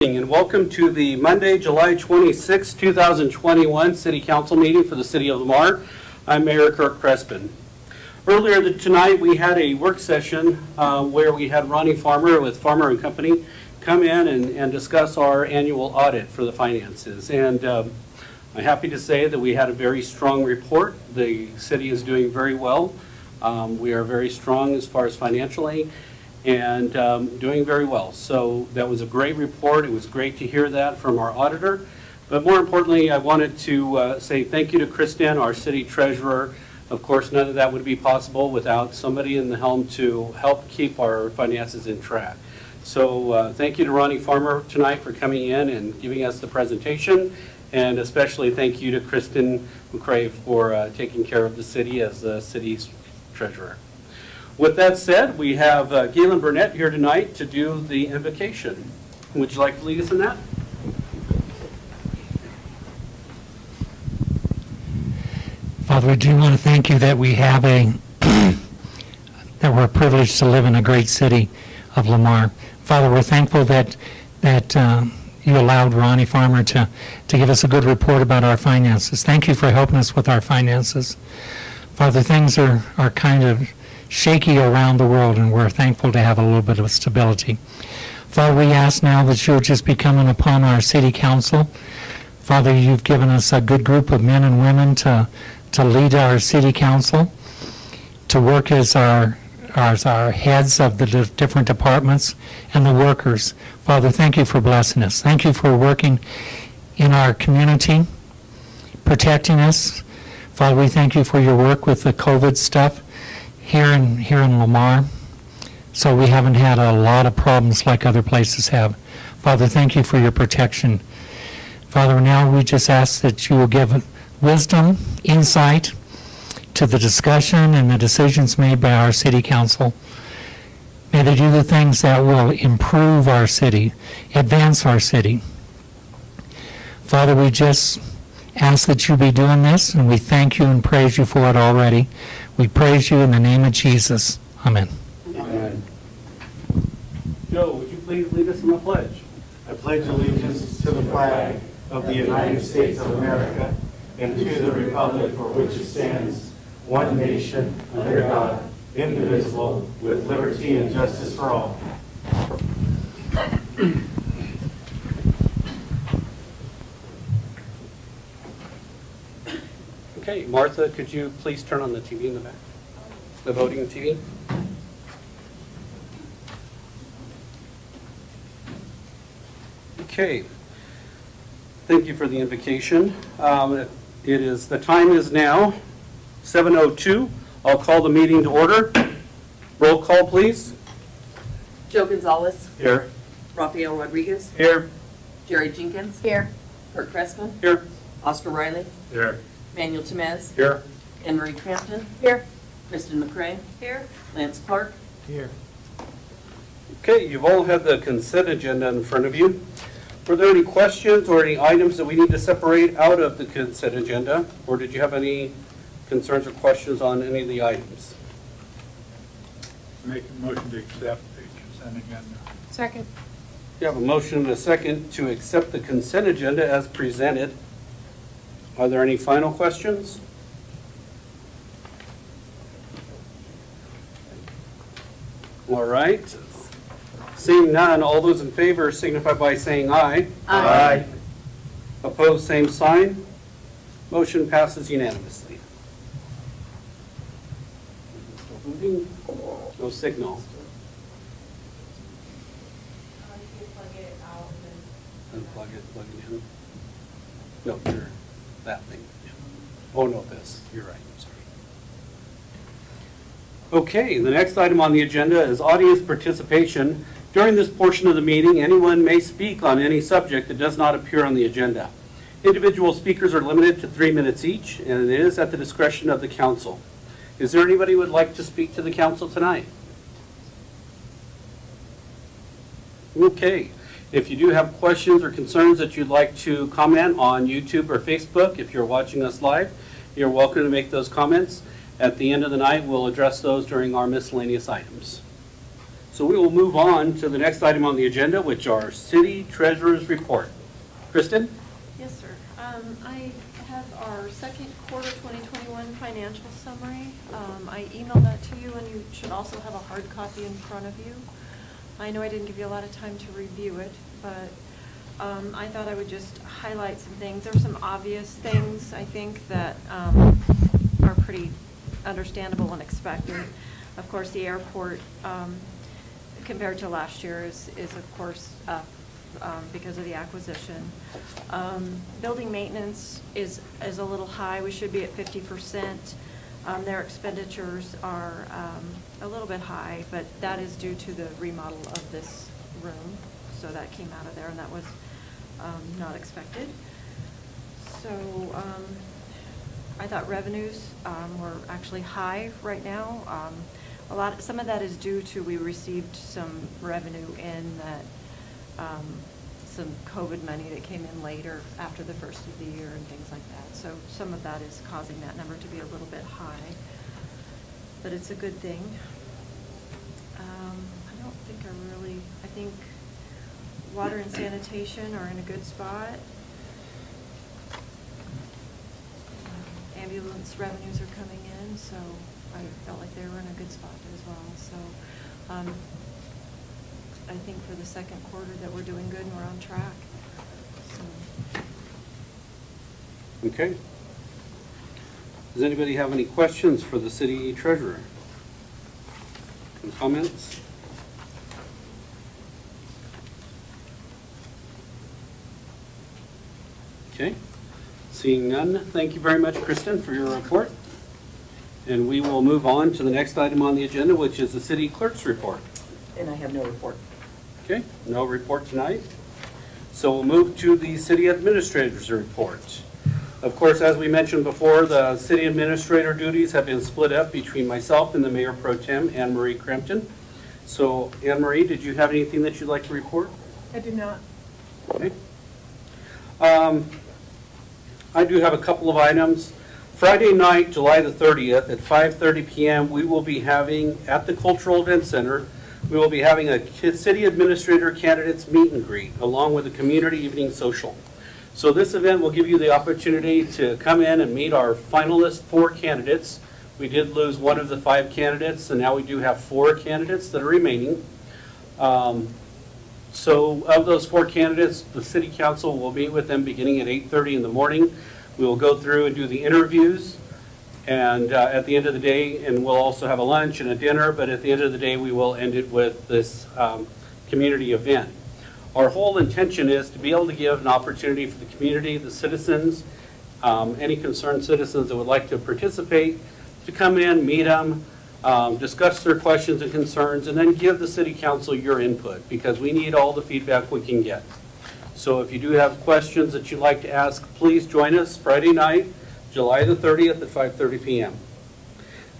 And welcome to the Monday, July 26, 2021 City Council meeting for the City of Lamar. I'm Mayor Kirk Crespin. Earlier tonight we had a work session where we had Ronnie Farmer with Farmer & Company come in and discuss our annual audit for the finances. And I'm happy to say that we had a very strong report. The city is doing very well. We are very strong as far as financially, and doing very well. So that was a great report. It was great to hear that from our auditor. But more importantly, I wanted to say thank you to Kristen, our city treasurer. Of course, none of that would be possible without somebody in the helm to help keep our finances in track. So thank you to Ronnie Farmer tonight for coming in and giving us the presentation. And especially thank you to Kristen McCrae for taking care of the city as the city's treasurer. With that said, we have Galen Burnett here tonight to do the invocation. Would you like to lead us in that? Father, we do want to thank you that we have that we're privileged to live in a great city of Lamar. Father, we're thankful that you allowed Ronnie Farmer to give us a good report about our finances. Thank you for helping us with our finances. Father, things are kind of shaky around the world, and we're thankful to have a little bit of stability. Father, we ask now that you'll just be coming upon our city council. Father, you've given us a good group of men and women to lead our city council, to work as our heads of the different departments and the workers. Father, thank you for blessing us. Thank you for working in our community, protecting us. Father, we thank you for your work with the COVID stuff here in Lamar, so we haven't had a lot of problems like other places have. Father, thank you for your protection. Father, now we just ask that you will give wisdom, insight to the discussion and the decisions made by our city council. May they do the things that will improve our city, advance our city. Father, we just ask that you be doing this, and we thank you and praise you for it already. We praise you in the name of Jesus. Amen. Amen. Joe, would you please lead us in the pledge? I pledge allegiance to the flag of the United States of America and to the republic for which it stands, one nation, under God, indivisible, with liberty and justice for all. Okay, Martha, could you please turn on the TV in the back? The voting TV? Okay. Thank you for the invocation. The time is now 7:02. I'll call the meeting to order. Roll call, please. Joe Gonzalez. Here. Rafael Rodriguez. Here. Jerry Jenkins. Here. Kurt Crespin. Here. Oscar Riley. Here. Manuel Temez. Here. Anne Marie Crampton. Here. Kristen McCrae. Here. Lance Clark. Here. Okay, you've all had the consent agenda in front of you. Were there any questions or any items that we need to separate out of the consent agenda? Or did you have any concerns or questions on any of the items? Make a motion to accept the consent agenda. Second. You have a motion and a second to accept the consent agenda as presented. Are there any final questions? All right. Seeing none, all those in favor signify by saying aye. Aye. Opposed, same sign. Motion passes unanimously. No signal. Unplug it, plug it in. No, sure. That thing. Oh, no, this. You're right. I'm sorry. Okay, the next item on the agenda is audience participation. During this portion of the meeting, anyone may speak on any subject that does not appear on the agenda. Individual speakers are limited to 3 minutes each, and it is at the discretion of the council. Is there anybody who would like to speak to the council tonight? Okay. If you do have questions or concerns that you'd like to comment on YouTube or Facebook, if you're watching us live, you're welcome to make those comments. At the end of the night, we'll address those during our miscellaneous items. So we will move on to the next item on the agenda, which are city treasurer's report. Kristen? Yes, sir. I have our second quarter 2021 financial summary. I emailed that to you, and you should also have a hard copy in front of you. I know I didn't give you a lot of time to review it, but I thought I would just highlight some things. There are some obvious things, I think, that are pretty understandable and expected. Of course, the airport, compared to last year, is of course up because of the acquisition. Building maintenance is a little high. We should be at 50%. Their expenditures are a little bit high, but that is due to the remodel of this room. So that came out of there, and that was not expected. So I thought revenues were actually high right now. Some of that is due to we received some revenue in that some COVID money that came in later after the first of the year and things like that. So some of that is causing that number to be a little bit high, but it's a good thing. I don't think I think water and sanitation are in a good spot. Ambulance revenues are coming in, so I felt like they were in a good spot as well. So I think for the second quarter that we're doing good and we're on track. So. Okay. Does anybody have any questions for the city treasurer? Any comments? Okay. Seeing none, thank you very much, Kristen, for your report. And we will move on to the next item on the agenda, which is the city clerk's report. And I have no report. Okay, no report tonight. So we'll move to the city administrator's report. Of course, as we mentioned before, the city administrator duties have been split up between myself and the Mayor Pro Tem, Anne Marie Crampton. So, Anne Marie, did you have anything that you'd like to report? I do not. Okay. I do have a couple of items. Friday night, July the 30th at 5:30 p.m., we will be having, at the Cultural Event Center, we will be having a city administrator candidates meet and greet, along with a community evening social. So this event will give you the opportunity to come in and meet our finalist 4 candidates. We did lose one of the 5 candidates, and now we do have 4 candidates that are remaining. So of those 4 candidates, the city council will meet with them beginning at 8:30 in the morning. We will go through and do the interviews, and at the end of the day, and we'll also have a lunch and a dinner, but at the end of the day, we will end it with this community event. Our whole intention is to be able to give an opportunity for the community, the citizens, any concerned citizens that would like to participate, to come in, meet them, discuss their questions and concerns, and then give the city council your input, because we need all the feedback we can get. So if you do have questions that you'd like to ask, please join us Friday night, July the 30th at 5:30 p.m.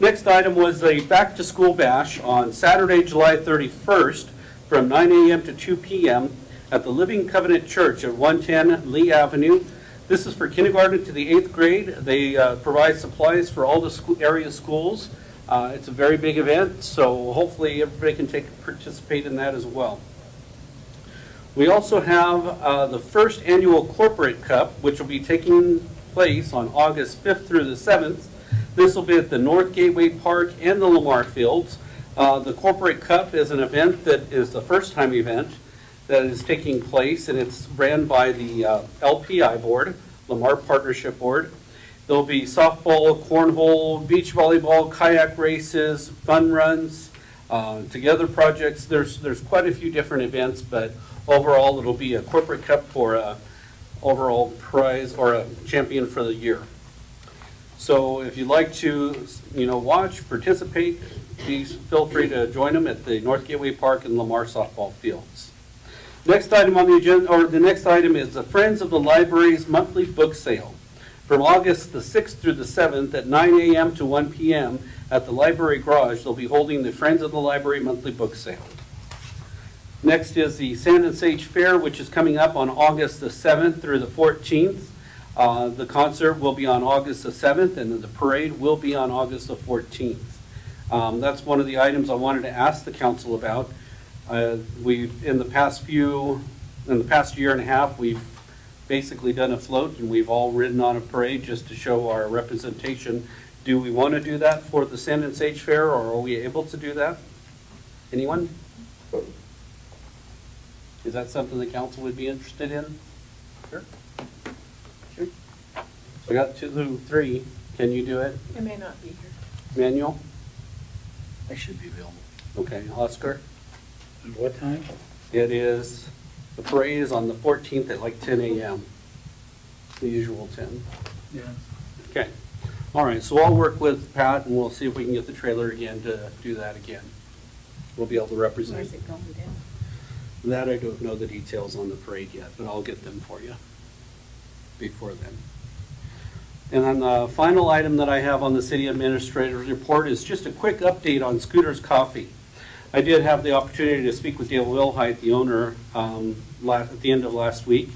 Next item was a back-to-school bash on Saturday, July 31st from 9 a.m. to 2 p.m. at the Living Covenant Church at 110 Lee Avenue. This is for kindergarten to the 8th grade. They provide supplies for all the area schools. It's a very big event, so hopefully everybody can participate in that as well. We also have the first annual Corporate Cup, which will be taking place on August 5th through the 7th. This will be at the North Gateway Park and the Lamar Fields. The Corporate Cup is an event that is the first-time event that is taking place, and it's ran by the LPI board, Lamar Partnership Board. There'll be softball, cornhole, beach volleyball, kayak races, fun runs, together projects. There's quite a few different events, but overall it'll be a Corporate Cup for a overall prize or a champion for the year. So if you'd like to, watch, participate, please feel free to join them at the North Gateway Park and Lamar softball fields. Next item on the agenda, or the next item, is the Friends of the Library's monthly book sale. From August the 6th through the 7th at 9 a.m. to 1 p.m. at the Library Garage, they'll be holding the Friends of the Library monthly book sale. Next is the Sand and Sage Fair, which is coming up on August the 7th through the 14th. The concert will be on August the 7th, and the parade will be on August the 14th. That's one of the items I wanted to ask the council about. In the past year and a half, we've basically done a float, and we've all ridden on a parade just to show our representation. Do we want to do that for the Sand and Sage Fair, or are we able to do that? Anyone? Is that something the council would be interested in? Sure. Sure. So we got 2, 3. Can you do it? I may not be here. Manuel? I should be available. Okay. Oscar? And what time? It is, the parade is on the 14th at like 10 a.m. The usual 10. Yeah. Okay. All right, so I'll work with Pat and we'll see if we can get the trailer again to do that again. We'll be able to represent. Where's it going down? That I don't know the details on the parade yet, but I'll get them for you before then. And then the final item that I have on the city administrator's report is just a quick update on Scooter's Coffee. I did have the opportunity to speak with Dale Wilhite, the owner, at the end of last week.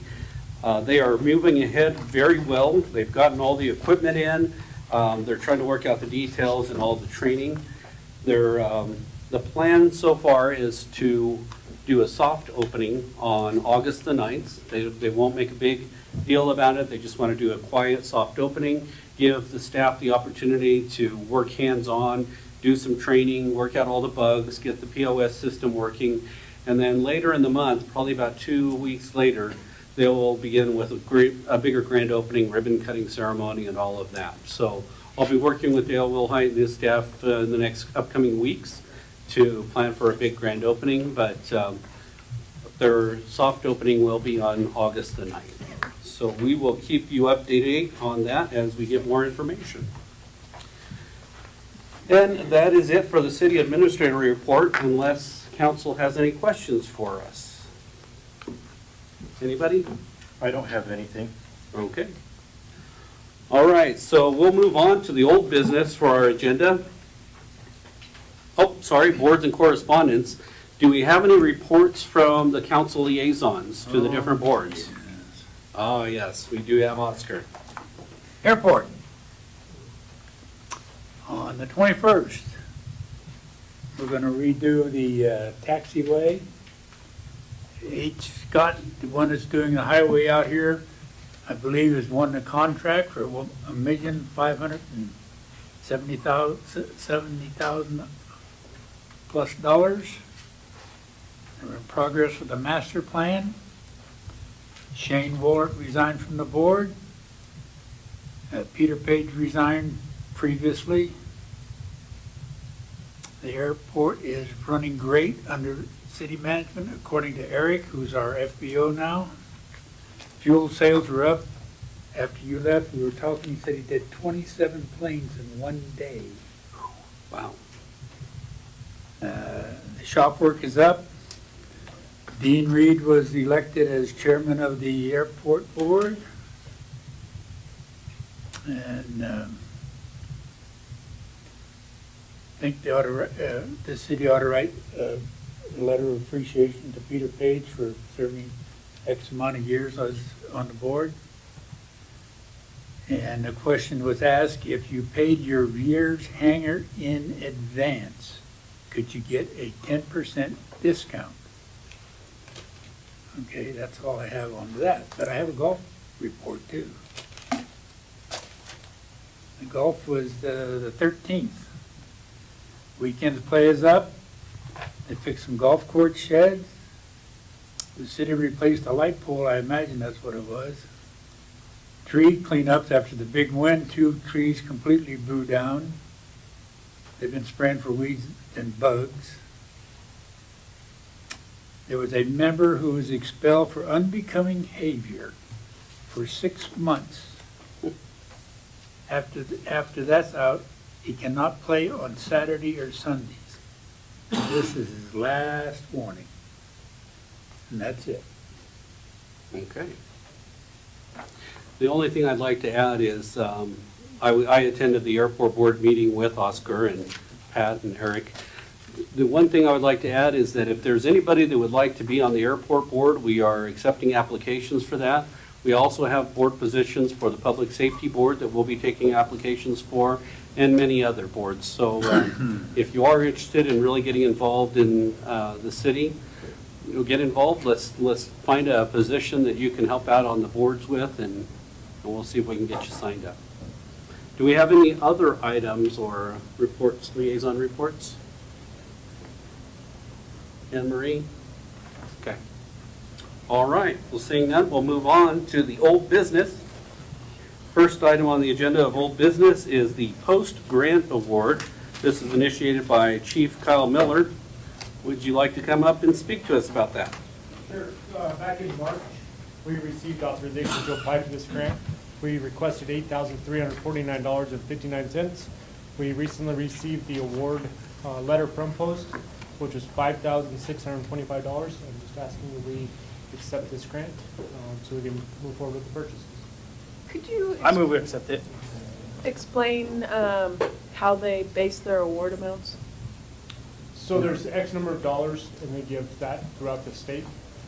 They are moving ahead very well. They've gotten all the equipment in. They're trying to work out the details and all the training. The plan so far is to do a soft opening on August the 9th. They won't make a big deal about it. They just want to do a quiet, soft opening, give the staff the opportunity to work hands-on, do some training, work out all the bugs, get the POS system working, and then later in the month, probably about 2 weeks later, they will begin with a bigger grand opening, ribbon cutting ceremony, and all of that. So I'll be working with Dale Wilhite and his staff in the next upcoming weeks to plan for a big grand opening, but their soft opening will be on August the 9th. So we will keep you updated on that as we get more information. And that is it for the city administrator report, unless council has any questions for us. Anybody? I don't have anything. Okay. All right, so we'll move on to the old business for our agenda. Oh, sorry, boards and correspondence. Do we have any reports from the council liaisons to the different boards? Oh, yes, we do have Oscar. Airport. On the 21st, we're going to redo the taxiway. H. Scott, the one that's doing the highway out here, I believe has won the contract for $1,570,000 plus dollars. We're in progress with the master plan. Shane Woolert resigned from the board. Peter Page resigned previously. The airport is running great under city management, according to Eric, who's our FBO now. Fuel sales were up. After you left, we were talking, he said he did 27 planes in one day. Wow. The shop work is up. Dean Reed was elected as chairman of the airport board. And I think they ought to, the city ought to write a letter of appreciation to Peter Page for serving X amount of years on the board. And the question was asked, if you paid your year's hangar in advance, could you get a 10% discount? Okay, that's all I have on that, but I have a golf report too. The golf was the 13th. Weekend's play is up. They fixed some golf court sheds. The city replaced a light pole, I imagine that's what it was. Tree cleanups after the big wind, 2 trees completely blew down. They've been spraying for weeds and bugs. There was a member who was expelled for unbecoming behavior for 6 months. After that's out, he cannot play on Saturday or Sundays. This is his last warning. And that's it. Okay. The only thing I'd like to add is I attended the airport board meeting with Oscar and Pat and Eric. The one thing I would like to add is that if there's anybody that would like to be on the airport board, we are accepting applications for that. We also have board positions for the public safety board that we'll be taking applications for, and many other boards. So if you are interested in really getting involved in the city, get involved. Let's find a position that you can help out on the boards with, and we'll see if we can get you signed up. Do we have any other items or reports, liaison reports? Anne Marie? Okay. All right. Well, seeing none, we'll move on to the old business. First item on the agenda of old business is the post-grant award. This is initiated by Chief Kyle Miller. Would you like to come up and speak to us about that? Sure. Back in March, we received authorization to apply for this grant. We requested $8,349.59. We recently received the award letter from Post, which was $5,625. I'm just asking that we accept this grant so we can move forward with the purchases. Could you I move we accept it. explain how they base their award amounts? So there's X number of dollars, and they give that throughout the state.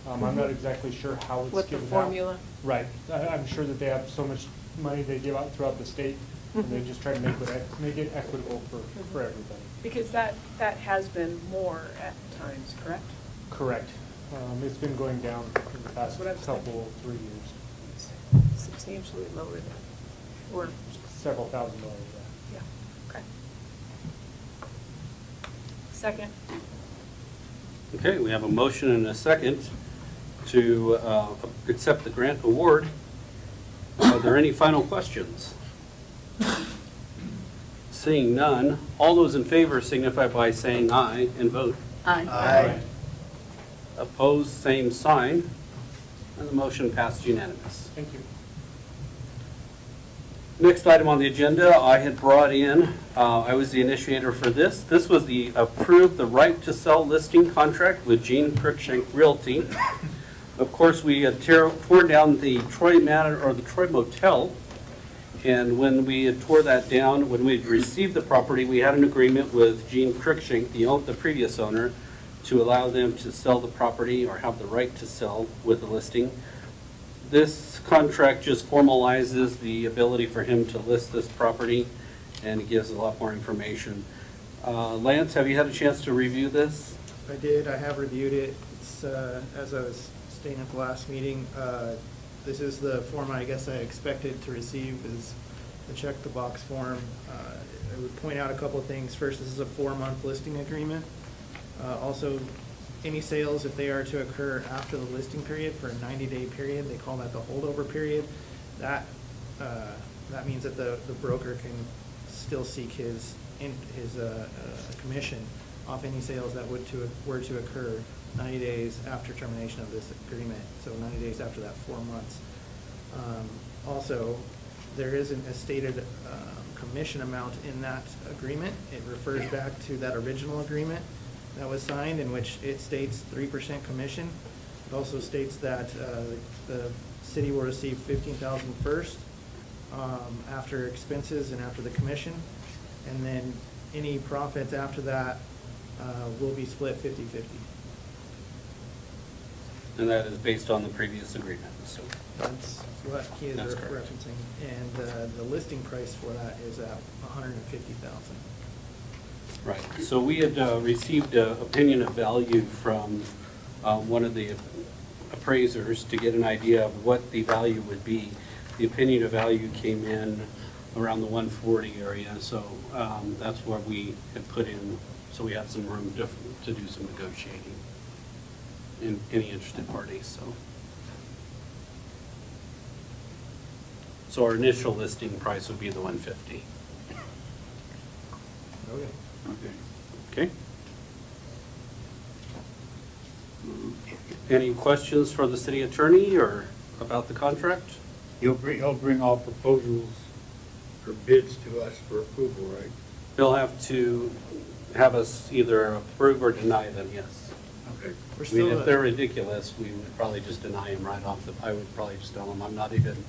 I'm not exactly sure how it's What the given out. formula? Right. I'm sure that they have so much money they give out throughout the state, and they just try to make it equitable for everybody. Because that has been more at times, correct? Correct. It's been going down in the past That's what I was couple, 3 years. Substantially lower than, or, Several $1,000s, yeah. yeah, okay. Second. Okay, we have a motion and a second to accept the grant award. Are there any final questions? Seeing none, all those in favor signify by saying aye and vote. Aye. Opposed, same sign. And the motion passed unanimous. Thank you. Next item on the agenda, I had brought in, I was the initiator for this. This was the approved the right to sell listing contract with Gene Cruikshank Realty. Of course, we had torn down the Troy Manor, or the Troy Motel, and when we had tore that down, when we received the property, we had an agreement with Gene Cruikshank, the previous owner, to allow them to sell the property or have the right to sell with the listing. This contract just formalizes the ability for him to list this property, and it gives a lot more information. Lance, have you had a chance to review this? I did. I have reviewed it. It's, as I was stating at the last meeting, this is the form I guess I expected to receive, is the check the box form. I would point out a couple of things. First, this is a 4-month listing agreement. Also, any sales, if they are to occur after the listing period for a 90-day period, they call that the holdover period. That means that the broker can still seek his commission off any sales that were to occur 90 days after termination of this agreement. So 90 days after that 4 months. Also, there isn't a stated commission amount in that agreement. It refers back to that original agreement that was signed, in which it states 3% commission. It also states that the city will receive $15,000 first after expenses and after the commission, and then any profits after that will be split 50-50. And that is based on the previous agreement. So That's what he is That's correct. referencing, and the listing price for that is at $150,000. right. So we had received an opinion of value from one of the appraisers to get an idea of what the value would be. The opinion of value came in around the 140 area, so that's where we had put in, so we had some room to do some negotiating in any interested parties. So our initial listing price would be the 150. Okay. Okay. Any questions for the city attorney or about the contract? He'll bring all proposals or bids to us for approval, right? They'll have to have us either approve or deny them, yes. Okay. We're I mean, still if they're ridiculous, we would probably just deny them right off I would probably just tell them I'm not even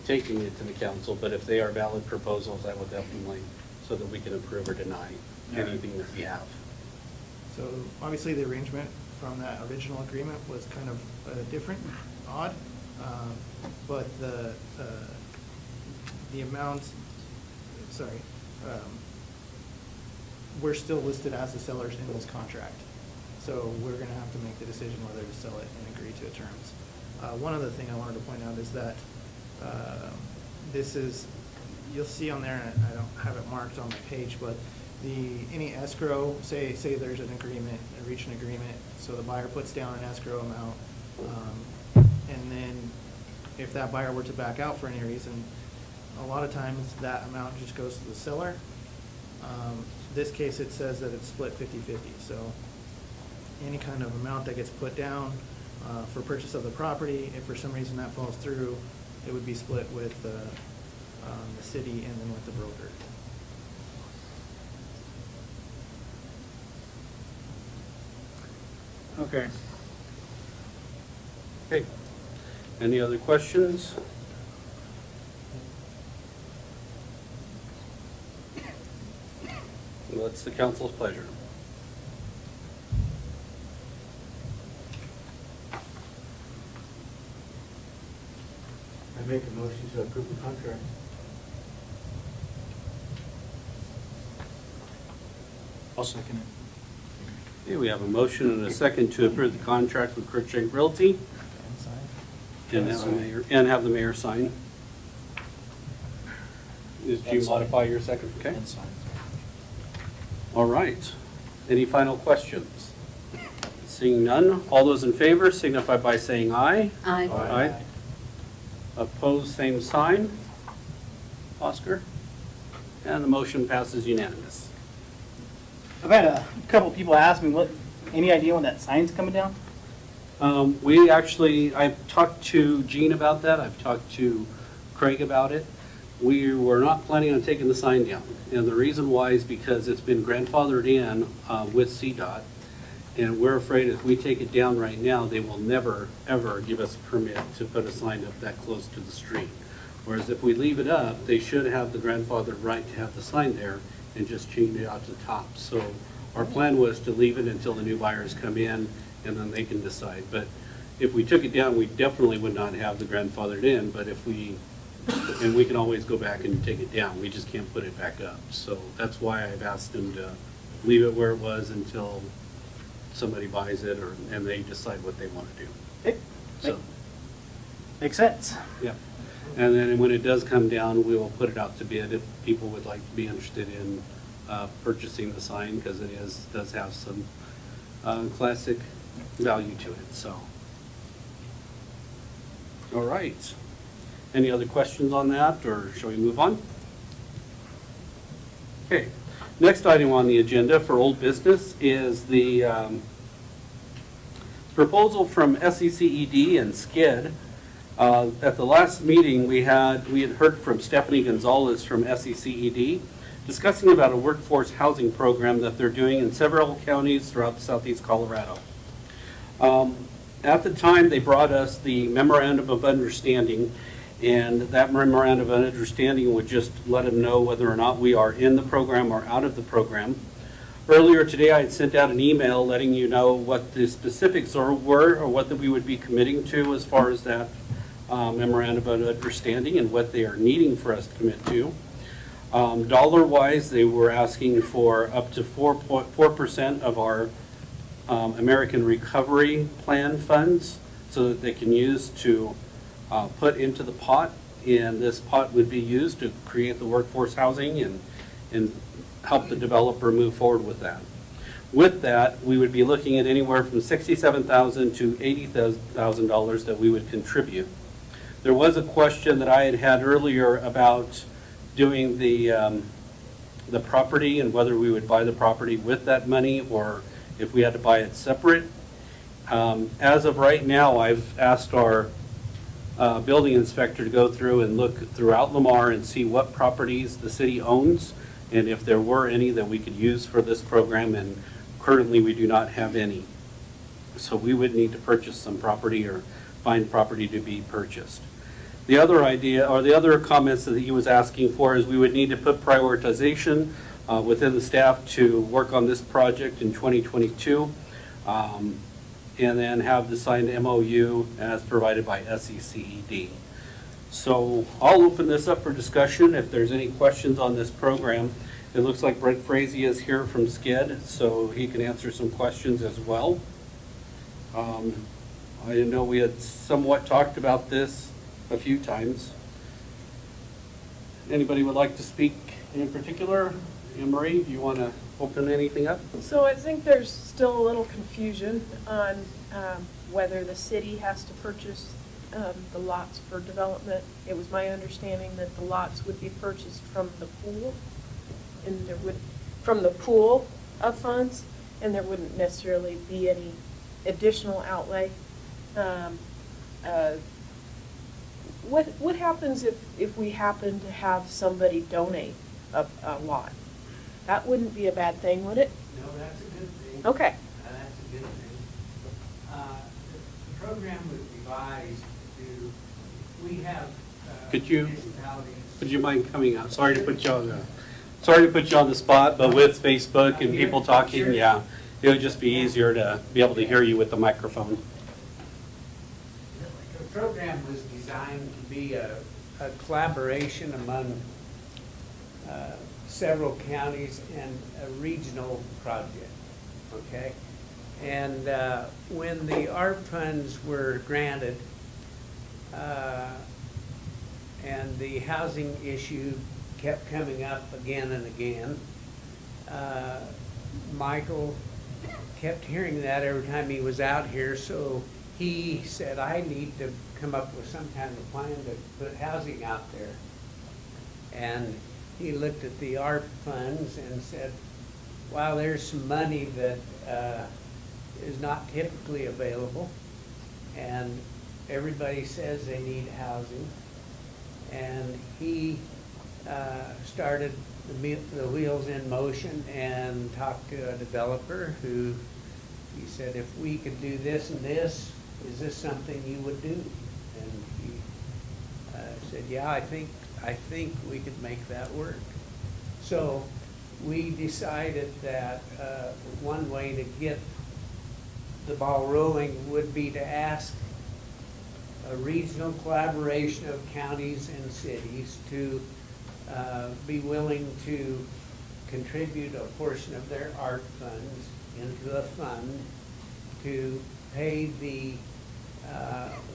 taking it to the council, but if they are valid proposals, I would definitely, so that we can approve or deny anything that we have. So obviously the arrangement from that original agreement was kind of different, odd, but the amount, sorry, we're still listed as the sellers in this contract. So we're going to have to make the decision whether to sell it and agree to terms. One other thing I wanted to point out is that this is, you'll see on there, and I don't have it marked on my page, but any escrow, say there's an agreement, reach an agreement, so the buyer puts down an escrow amount, and then if that buyer were to back out for any reason, a lot of times that amount just goes to the seller. This case, it says that it's split 50-50, so any kind of amount that gets put down for purchase of the property, if for some reason that falls through, it would be split with the city and then with the broker. Okay. Okay. Any other questions? What's the council's pleasure? I make a motion to approve the contract. I'll second it. Okay, we have a motion and a second to approve the contract with Cruikshank Realty. And have the mayor sign. Did you modify your second? Okay. And sign. All right. Any final questions? Seeing none, all those in favor signify by saying aye. Aye. Aye. Opposed, same sign. Oscar? And the motion passes unanimous. I've had a couple people ask me, any idea when that sign's coming down? I've talked to Gene about that. I've talked to Craig about it. We were not planning on taking the sign down. And the reason why is because it's been grandfathered in with CDOT. And we're afraid if we take it down right now, they will never, ever give us a permit to put a sign up that close to the street. Whereas if we leave it up, they should have the grandfathered right to have the sign there and just change it out to the top. So our plan was to leave it until the new buyers come in and then they can decide. But if we took it down, we definitely would not have the grandfathered in. But if we can always go back and take it down. We just can't put it back up. So that's why I've asked them to leave it where it was until somebody buys it and they decide what they want to do. Makes sense. Yeah. And then when it does come down, we will put it out to bid if people would like to be interested in purchasing the sign, because it does have some classic value to it. So, all right. Any other questions on that, or shall we move on? Okay. Next item on the agenda for old business is the proposal from SECED and SCID. At the last meeting we had heard from Stephanie Gonzalez from SECED discussing about a workforce housing program that they're doing in several counties throughout southeast Colorado. At the time they brought us the memorandum of understanding, and that memorandum of understanding would just let them know whether or not we are in the program or out of the program. Earlier today I had sent out an email letting you know what the specifics were or what that we would be committing to as far as that memorandum of understanding and what they are needing for us to commit to. Dollar-wise, they were asking for up to 4% of our American Recovery Plan funds so that they can use to put into the pot, and this pot would be used to create the workforce housing and help the developer move forward with that. With that, we would be looking at anywhere from $67,000 to $80,000 that we would contribute. There was a question that I had earlier about doing the property and whether we would buy the property with that money or if we had to buy it separate. As of right now, I've asked our building inspector to go through and look throughout Lamar and see what properties the city owns and if there were any that we could use for this program, and currently we do not have any. So we would need to purchase some property or find property to be purchased. The other idea, or the other comments that he was asking for, is we would need to put prioritization within the staff to work on this project in 2022, and then have the signed MOU as provided by SECED. So I'll open this up for discussion if there's any questions on this program. It looks like Brent Frazee is here from SCED, so he can answer some questions as well. I know we had somewhat talked about this a few times. Anybody would like to speak in particular? Anne Marie, do you want to open anything up? So I think there's still a little confusion on whether the city has to purchase the lots for development. It was my understanding that the lots would be purchased from the pool, and there would, from the pool of funds, and there wouldn't necessarily be any additional outlay. What happens if we happen to have somebody donate a lot? That wouldn't be a bad thing, would it? No, that's a good thing. Okay. That's a good thing. The program was devised to, we have municipalities. Would you mind coming out? Sorry to put you on the spot, but with Facebook and people talking, yeah, it would just be easier to be able to hear you with the microphone. The program was designed to be a collaboration among several counties and a regional project, okay? And when the ARP funds were granted and the housing issue kept coming up again and again, Michael kept hearing that every time he was out here, so he said, I need to come up with some kind of plan to put housing out there. And he looked at the ARP funds and said, wow, there's some money that is not typically available, and everybody says they need housing. And he started the wheels in motion and talked to a developer who, he said, if we could do this and this, is this something you would do? And he said, yeah, I think we could make that work. So we decided that one way to get the ball rolling would be to ask a regional collaboration of counties and cities to be willing to contribute a portion of their ARP funds into a fund to pay the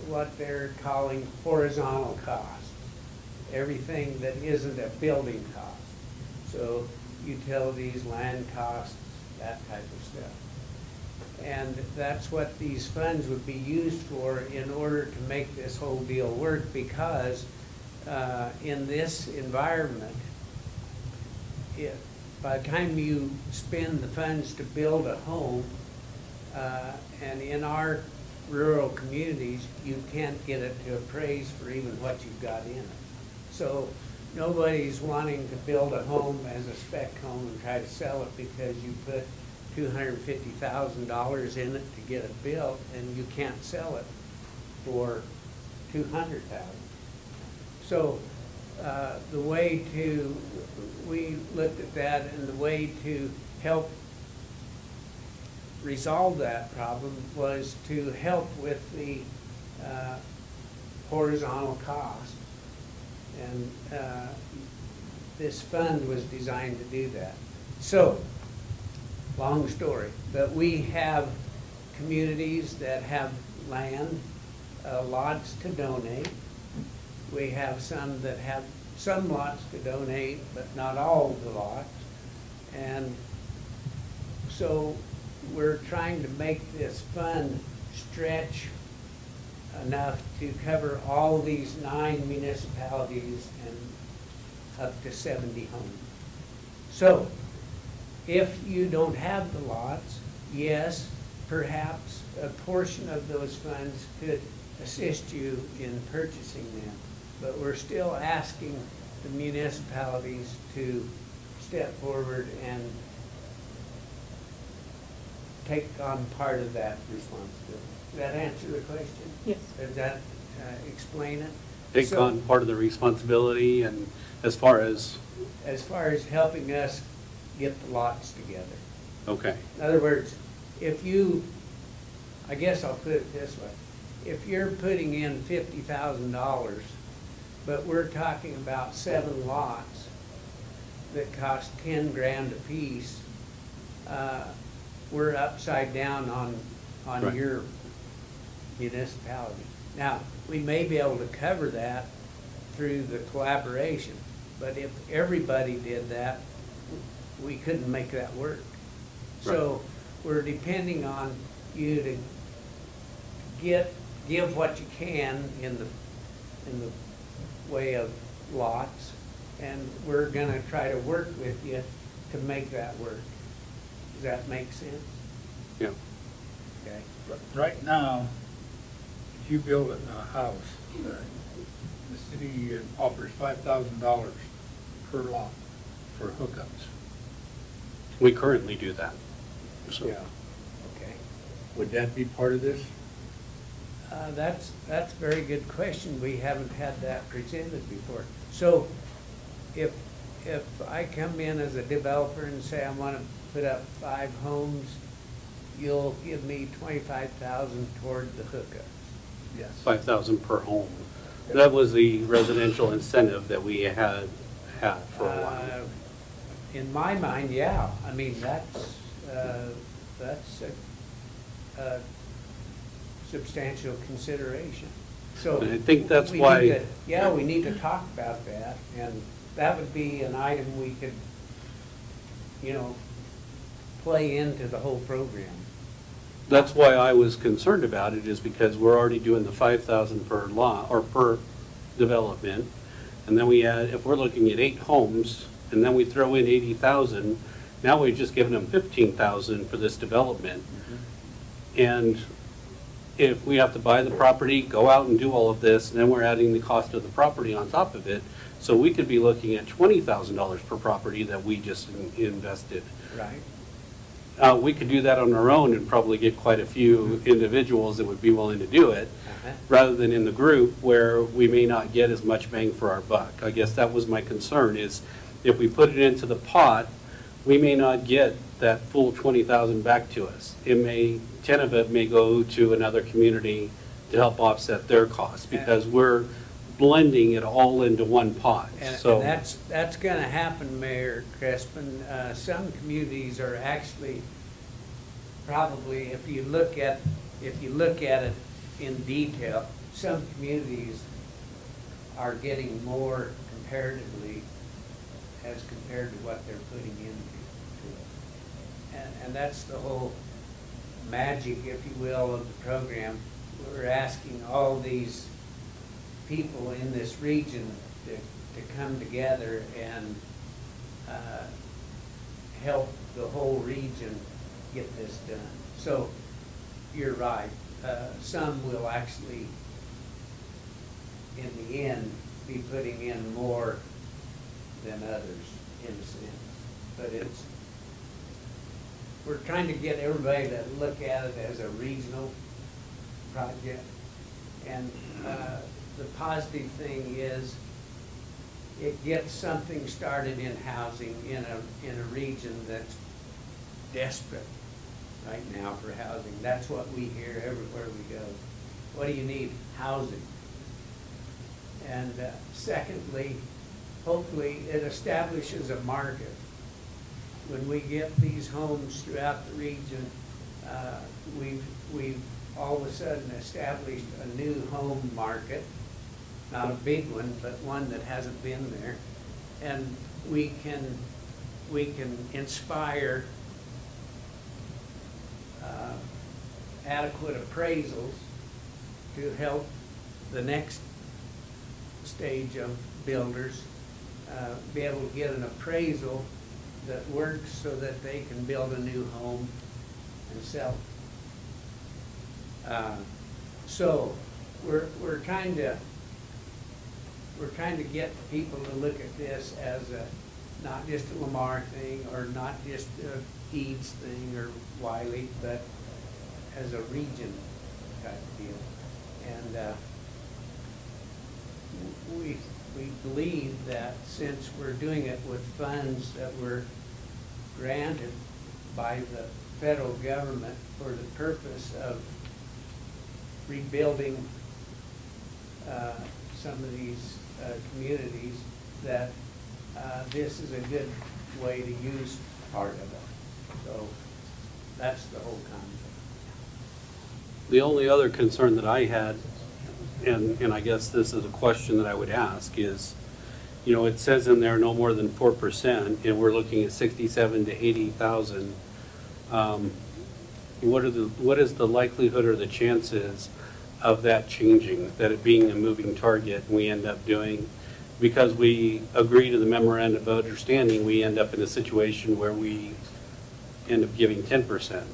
what they're calling horizontal costs, everything that isn't a building cost. So utilities, land costs, that type of stuff. And that's what these funds would be used for in order to make this whole deal work, because in this environment, by the time you spend the funds to build a home, and in our rural communities, you can't get it to appraise for even what you've got in it. So nobody's wanting to build a home as a spec home and try to sell it because you put $250,000 in it to get it built, and you can't sell it for $200,000. So the way to, we looked at that, and the way to help resolve that problem was to help with the horizontal cost. And this fund was designed to do that. So, long story, but we have communities that have land, lots to donate. We have some that have some lots to donate, but not all of the lots. And so we're trying to make this fund stretch enough to cover all these 9 municipalities and up to 70 homes. So if you don't have the lots, yes, perhaps a portion of those funds could assist you in purchasing them. But we're still asking the municipalities to step forward and take on part of that responsibility. Does that answer the question? Yes. Does that explain it? Take on part of the responsibility, and as far as helping us get the lots together. Okay. In other words, if you, I guess I'll put it this way, if you're putting in $50,000 but we're talking about 7 lots that cost 10 grand apiece. We're upside down on Right. your municipality. Now, we may be able to cover that through the collaboration, but if everybody did that, we couldn't make that work. So we're depending on you to give what you can in the way of lots, and we're gonna try to work with you to make that work. Does that make sense? Yeah. Okay. Right now, if you build a house, the city offers $5,000 per lot for hookups. We currently do that. So. Yeah. Okay. Would that be part of this? That's a very good question. We haven't had that presented before. So if I come in as a developer and say I want to put up 5 homes, you'll give me $25,000 toward the hookups? Yes. 5,000 per home. That was the residential incentive that we had for a while. In my mind, yeah. I mean, that's a substantial consideration. So And I think that's we why. need to- yeah, we need to talk about that, and that would be an item we could, play into the whole program. That's why I was concerned about it, is because we're already doing the 5,000 per lot, or per development. And then we add, if we're looking at 8 homes, and then we throw in 80,000, now we've just given them 15,000 for this development. And if we have to buy the property, go out and do all of this, and then we're adding the cost of the property on top of it. So we could be looking at $20,000 per property that we just invested. Right. We could do that on our own and probably get quite a few individuals that would be willing to do it, Uh-huh. rather than in the group where we may not get as much bang for our buck. I guess that was my concern, is if we put it into the pot, we may not get that full 20,000 back to us. 10 of it may go to another community to help offset their costs, because we're blending it all into one pot. And So that's going to happen, Mayor Crespin. Some communities are actually probably, if you look at it in detail, some communities are getting more comparatively as compared to what they're putting into it. And that's the whole magic, if you will, of the program. We're asking all these people in this region to come together and help the whole region get this done. So you're right. Some will actually, in the end, be putting in more than others, in a sense. But we're trying to get everybody to look at it as a regional project. And the positive thing is it gets something started in housing in a region that's desperate right now for housing. That's what we hear everywhere we go. What do you need? Housing. And secondly, hopefully it establishes a market. When we get these homes throughout the region, we've all of a sudden established a new home market. Not a big one, but one that hasn't been there. And we can inspire adequate appraisals to help the next stage of builders be able to get an appraisal that works so that they can build a new home and sell it. So we're trying to get people to look at this as not just a Lamar thing, or not just a Eads thing or Wiley, but as a region type deal. And we believe that since we're doing it with funds that were granted by the federal government for the purpose of rebuilding some of these communities that this is a good way to use part of it. So that's the whole concept. The only other concern that I had, and I guess this is a question that I would ask, is, you know, it says in there no more than 4%, and we're looking at 67 to 80,000. What is the likelihood or the chances of that changing, that it being a moving target, and we end up doing, because we agree to the memorandum of understanding, we end up in a situation where we end up giving 10%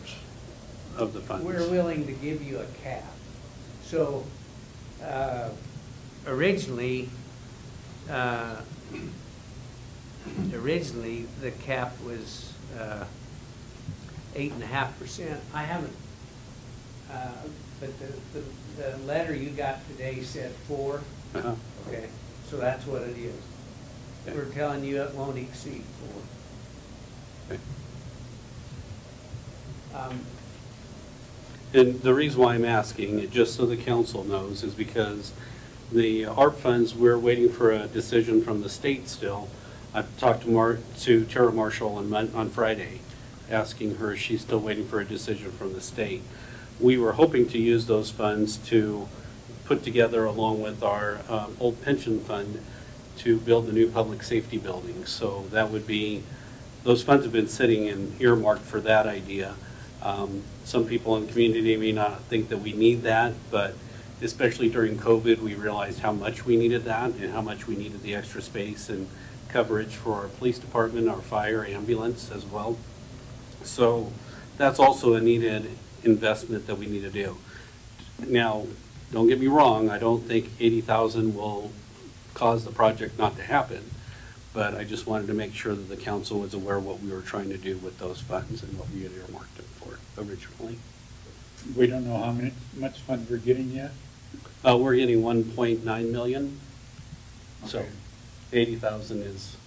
of the funds? We're willing to give you a cap. So originally the cap was 8.5%. I haven't, but the letter you got today said 4. Uh-huh. Okay, so that's what it is. Okay. We're telling you it won't exceed 4. Okay. And the reason why I'm asking, just so the council knows, is because the ARP funds, we're waiting for a decision from the state still. I've talked to Tara Marshall on Friday, asking her if she's still waiting for a decision from the state. We were hoping to use those funds to put together, along with our old pension fund, to build the new public safety building. So that would be, those funds have been sitting and earmarked for that idea. Some people in the community may not think that we need that, but especially during COVID, we realized how much we needed that and how much we needed the extra space and coverage for our police department, our fire, ambulance as well. So that's also a needed investment that we need to do. Now, don't get me wrong, I don't think 80,000 will cause the project not to happen, but I just wanted to make sure that the council was aware of what we were trying to do with those funds and what we had earmarked it for originally. We don't know how much funds we're getting yet? We're getting 1.9 million, so Okay. 80,000 is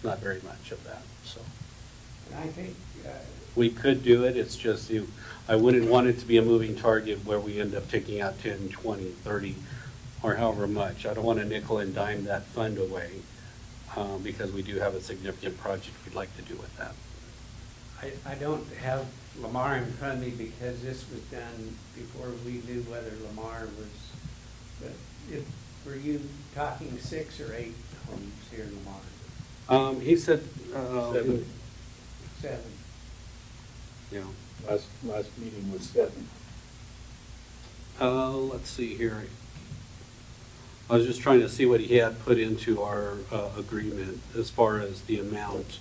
not very much of that. So And I think we could do it, it's just I wouldn't want it to be a moving target where we end up taking out 10, 20, 30, or however much. I don't want to nickel and dime that fund away because we do have a significant project we'd like to do with that. I don't have Lamar in front of me because this was done before we knew whether Lamar was, but were you talking 6 or 8 homes here in Lamar? He said 7. 7. Yeah. Last meeting was 7. Let's see here. I was just trying to see what he had put into our agreement as far as the amount.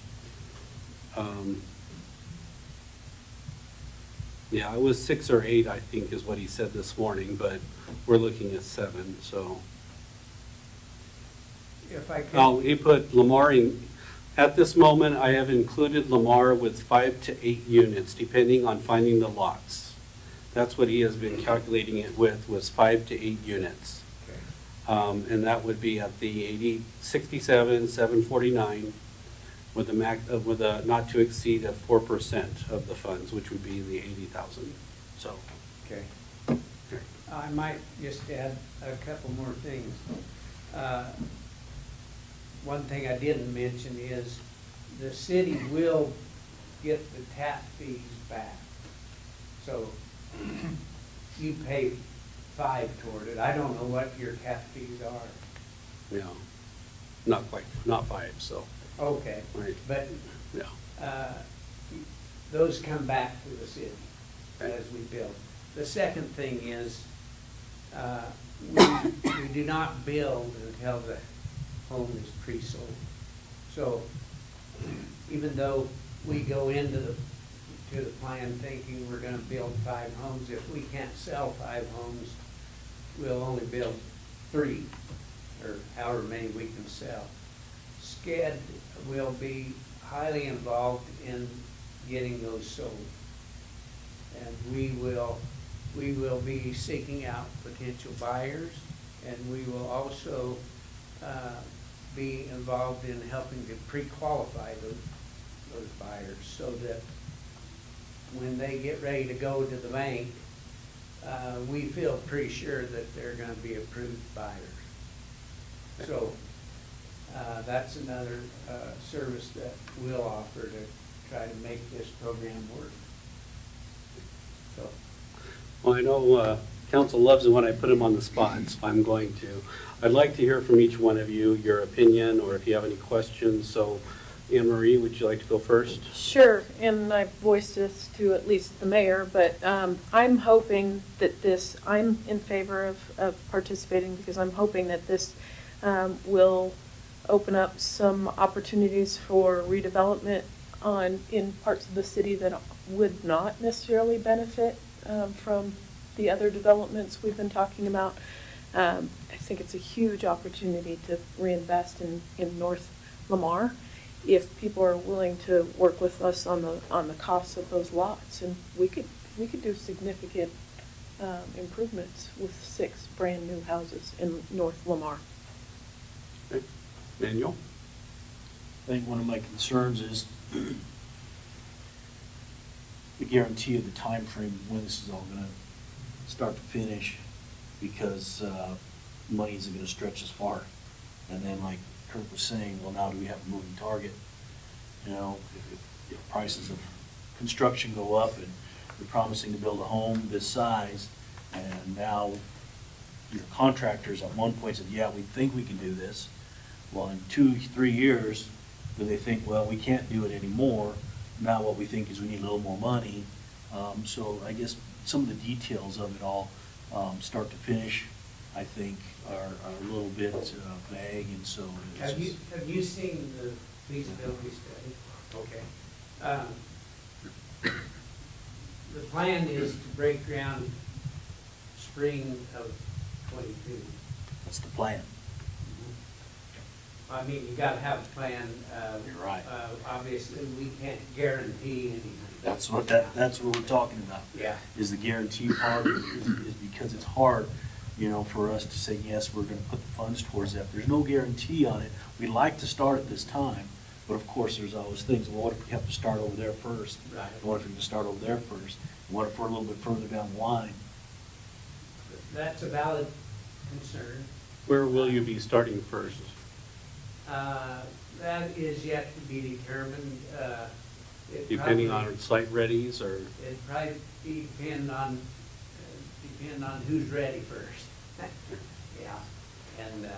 Yeah, it was 6 or 8, I think, is what he said this morning, but we're looking at 7, so. If I could. Oh, he put Lamar in, at this moment, I have included Lamar with 5 to 8 units, depending on finding the lots. That's what he has been calculating it with, was 5 to 8 units. Okay. And that would be at the 67,749 with a not to exceed of 4% of the funds, which would be the 80,000. So. Okay. I might just add a couple more things. One thing I didn't mention is the city will get the tap fees back. So you pay 5 toward it. I don't know what your tap fees are. Yeah, not quite, not 5, so. Okay. Right. But Yeah. those come back to the city Okay. as we build. The second thing is we do not build until the home is pre-sold. So even though we go into the plan thinking we're going to build 5 homes, if we can't sell 5 homes, we'll only build 3 or however many we can sell. SCED will be highly involved in getting those sold. And we will be seeking out potential buyers, and we will also be involved in helping to pre-qualify those buyers so that when they get ready to go to the bank, we feel pretty sure that they're going to be approved buyers. So that's another service that we'll offer to try to make this program work. So. Well, I know council loves it when I put them on the spot, so I'm going to. I'd like to hear from each one of you, your opinion, or if you have any questions. So, Anne Marie, would you like to go first? Sure, and I've voiced this to at least the mayor, but I'm hoping that this, I'm in favor of participating because I'm hoping that this will open up some opportunities for redevelopment in parts of the city that would not necessarily benefit from the other developments we've been talking about. I think it's a huge opportunity to reinvest in North Lamar if people are willing to work with us on the costs of those lots, and we could do significant improvements with 6 brand new houses in North Lamar. Okay. Manuel? I think one of my concerns is the guarantee of the time frame when this is all going to start to finish, because money isn't going to stretch as far. And then, like Kurt was saying, well, now do we have a moving target? You know, if prices of construction go up and you're promising to build a home this size, and now your contractors at one point said, yeah, we think we can do this. Well, in 2-3 years, do they think, well, we can't do it anymore? Now what we think is we need a little more money. So I guess some of the details of it all, start to finish, I think, are a little bit vague, and so. Have you seen the feasibility study? Okay. The plan is to break ground spring of '22. That's the plan. I mean, you gotta have a plan. You're right. Obviously, we can't guarantee anything. That's what we're talking about. Yeah. Is the guarantee part is because it's hard, you know, for us to say, yes, we're gonna put the funds towards that. There's no guarantee on it. We'd like to start at this time, but of course, there's always things. Well, what if we have to start over there first? Right. What if we can start over there first? What if we're a little bit further down the line? That's a valid concern. Where will you be starting first? That is yet to be determined. Depending on site readies, or? It'd probably depend on who's ready first. Yeah, and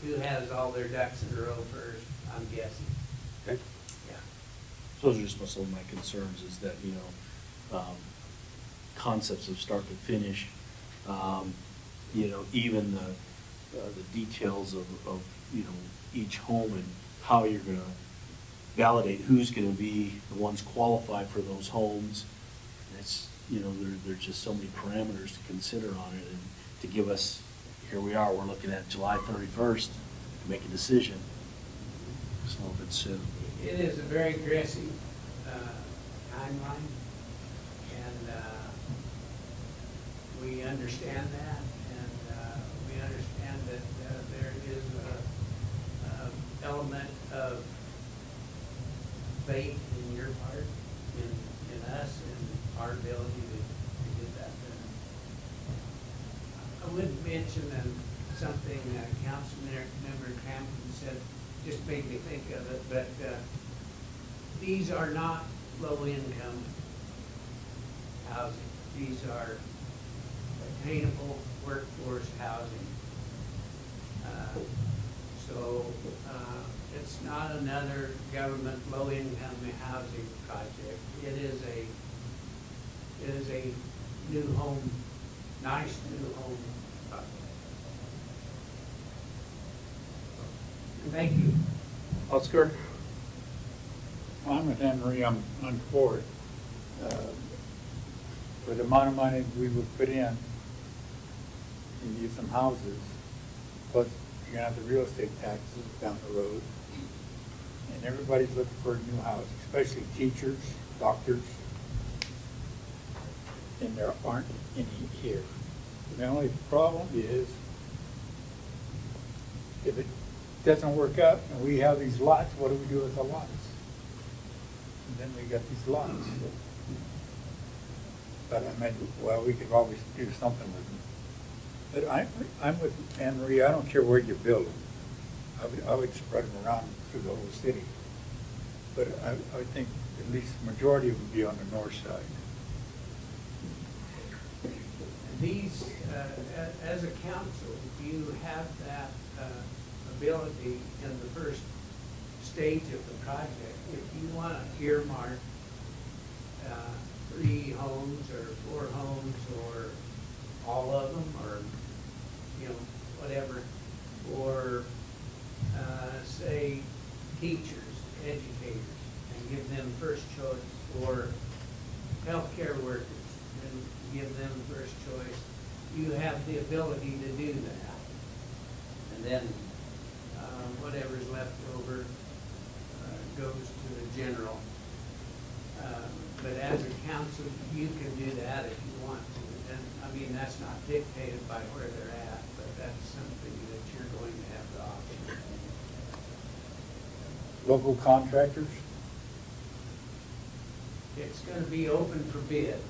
who has all their ducks in a row first, I'm guessing. Okay. Yeah. So those are just some of my concerns, is that, you know, concepts of start to finish, you know, even the details of, you know, each home and how you're going to validate who's going to be the ones qualified for those homes. It's, you know, there's just so many parameters to consider on it, and to give us, here we are, we're looking at July 31st to make a decision. So if it's soon. It is a very aggressive timeline, and we understand that, and we understand that there is a element of faith in your part, in us, and our ability to get that done. I would mention something Councilmember Crampton said, just made me think of it, but these are not low-income housing. These are attainable workforce housing. So it's not another government low-income housing project. It is a new home, nice new home project. Thank you. Oscar? I'm with Anne Marie, I'm on board. For the amount of money we would put in some houses, plus you're gonna have the real estate taxes down the road. And everybody's looking for a new house, especially teachers, doctors. And there aren't any here. The only problem is, if it doesn't work out and we have these lots, what do we do with the lots? And then we got these lots. But I meant, well, we could always do something with them. But I'm with Anne Marie, I don't care where you build them. I would spread them around through the whole city. But I would think at least the majority would be on the north side. These, as a council, you have that ability in the first stage of the project. If you want to earmark 3 homes or 4 homes or all of them, or, you know, whatever, or say teachers, educators, and give them first choice, or healthcare workers, and give them first choice, you have the ability to do that. And then whatever's left over goes to the general. But as a council, you can do that if you want to. And I mean, that's not dictated by where they're at, but that's something that you're going to have the option. Local contractors? It's going to be open for bid.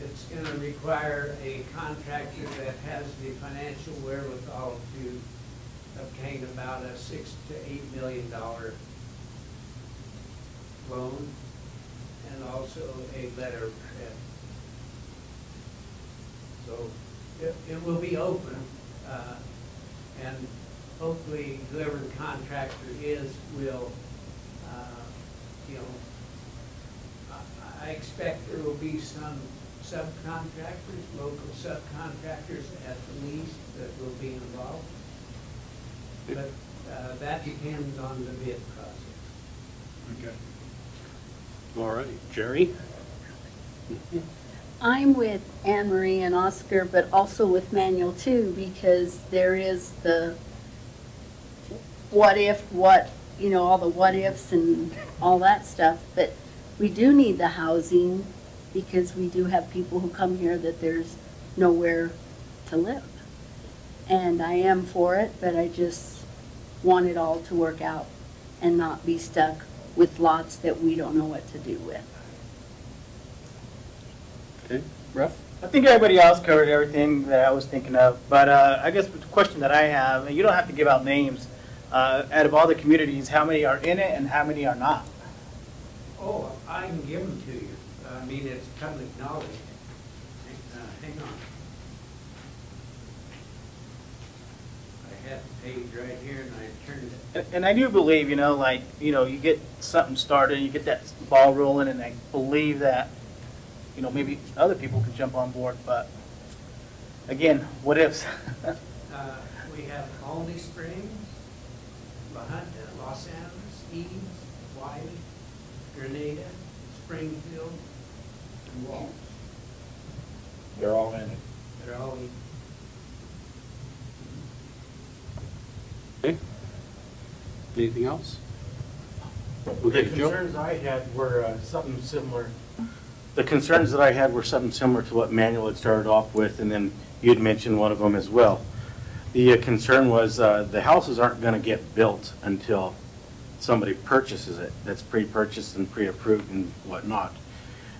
It's going to require a contractor that has the financial wherewithal to obtain about a $6 to $8 million loan, and also a letter of credit. So it will be open, and hopefully whoever the contractor is will, you know, I expect there will be some subcontractors, local subcontractors at the least, that will be involved. But that depends on the bid process. Okay. All right, Jerry? I'm with Anne Marie and Oscar, but also with Manuel too, because there is the what if, you know, all the what ifs and all that stuff. But we do need the housing, because we do have people who come here that there's nowhere to live. And I am for it, but I just want it all to work out and not be stuck with lots that we don't know what to do with. Okay, Ruff? I think everybody else covered everything that I was thinking of, but I guess the question that I have, and you don't have to give out names, out of all the communities, how many are in it and how many are not? Oh, I can give them to you. I mean, it's public knowledge. Hang on. I have the page right here, and I turned it. And I do believe, you know, like, you know, you get something started, you get that ball rolling, and I believe that, you know, maybe other people could jump on board, but again, what ifs? We have Colony Springs, La Junta, Los Angeles, Eads, Wiley, Grenada, Springfield, and Walsh. They're all in it. They're all in. Okay. Anything else? The concerns I had were something similar. The concerns that I had were something similar to what Manuel had started off with, and then you'd mentioned one of them as well. The concern was the houses aren't going to get built until somebody purchases it, that's pre-purchased and pre-approved and whatnot.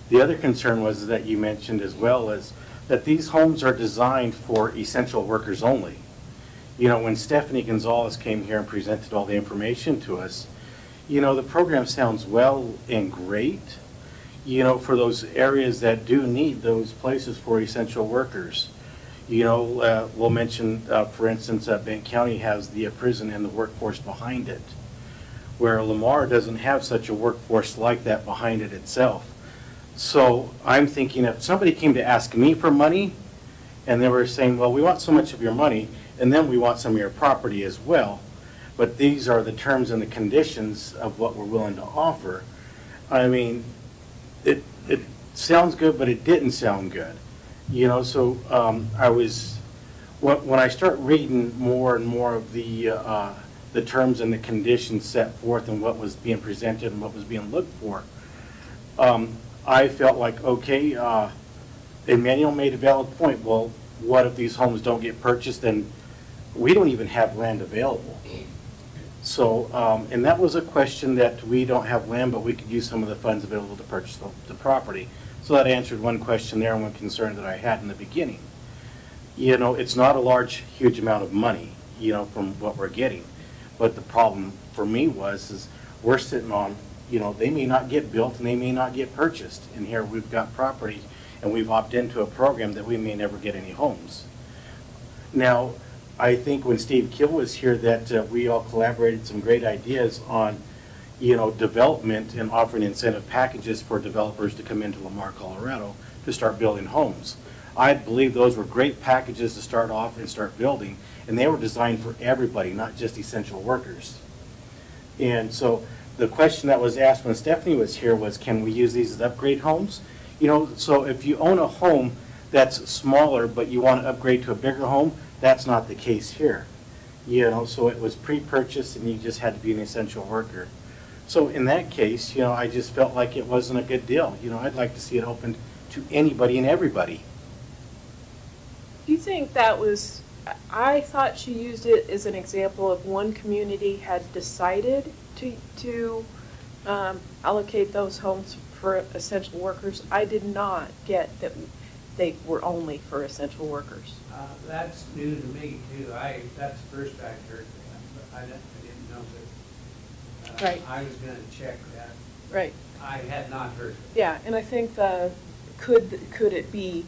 The other concern was that you mentioned as well is that these homes are designed for essential workers only. You know, when Stephanie Gonzalez came here and presented all the information to us, you know, the program sounds well and great, you know, for those areas that do need those places for essential workers. You know, we'll mention, for instance, Benton County has the prison and the workforce behind it, where Lamar doesn't have such a workforce like that behind it itself. So I'm thinking if somebody came to ask me for money, and they were saying, well, we want so much of your money, and then we want some of your property as well, but these are the terms and the conditions of what we're willing to offer. I mean, it sounds good, but it didn't sound good. You know, so I was, when I start reading more and more of the terms and the conditions set forth and what was being presented and what was being looked for, I felt like, okay, Emmanuel made a valid point. Well, what if these homes don't get purchased and we don't even have land available? So, and that was a question that we don't have land, but we could use some of the funds available to purchase the property. So that answered one question there and one concern that I had in the beginning. You know, it's not a large, huge amount of money. you know, from what we're getting. But the problem for me is we're sitting on, you know, they may not get built and they may not get purchased. And here we've got property and we've opted into a program that we may never get any homes. Now, I think when Steve Kill was here that we all collaborated some great ideas on, you know, development and offering incentive packages for developers to come into Lamar, Colorado to start building homes. I believe those were great packages to start off and start building, and they were designed for everybody, not just essential workers. And so the question that was asked when Stephanie was here was, can we use these as upgrade homes? You know, so if you own a home that's smaller but you want to upgrade to a bigger home, that's not the case here. You know, so it was pre-purchased and you just had to be an essential worker. So in that case, you know, I just felt like it wasn't a good deal. You know, I'd like to see it opened to anybody and everybody. Do you think that was, I thought she used it as an example of one community had decided to allocate those homes for essential workers. I did not get that they were only for essential workers. That's new to me too. That's the first I heard that, but I didn't know that. Right. I was going to check that. Right. I had not heard it. Yeah, and I think could it be,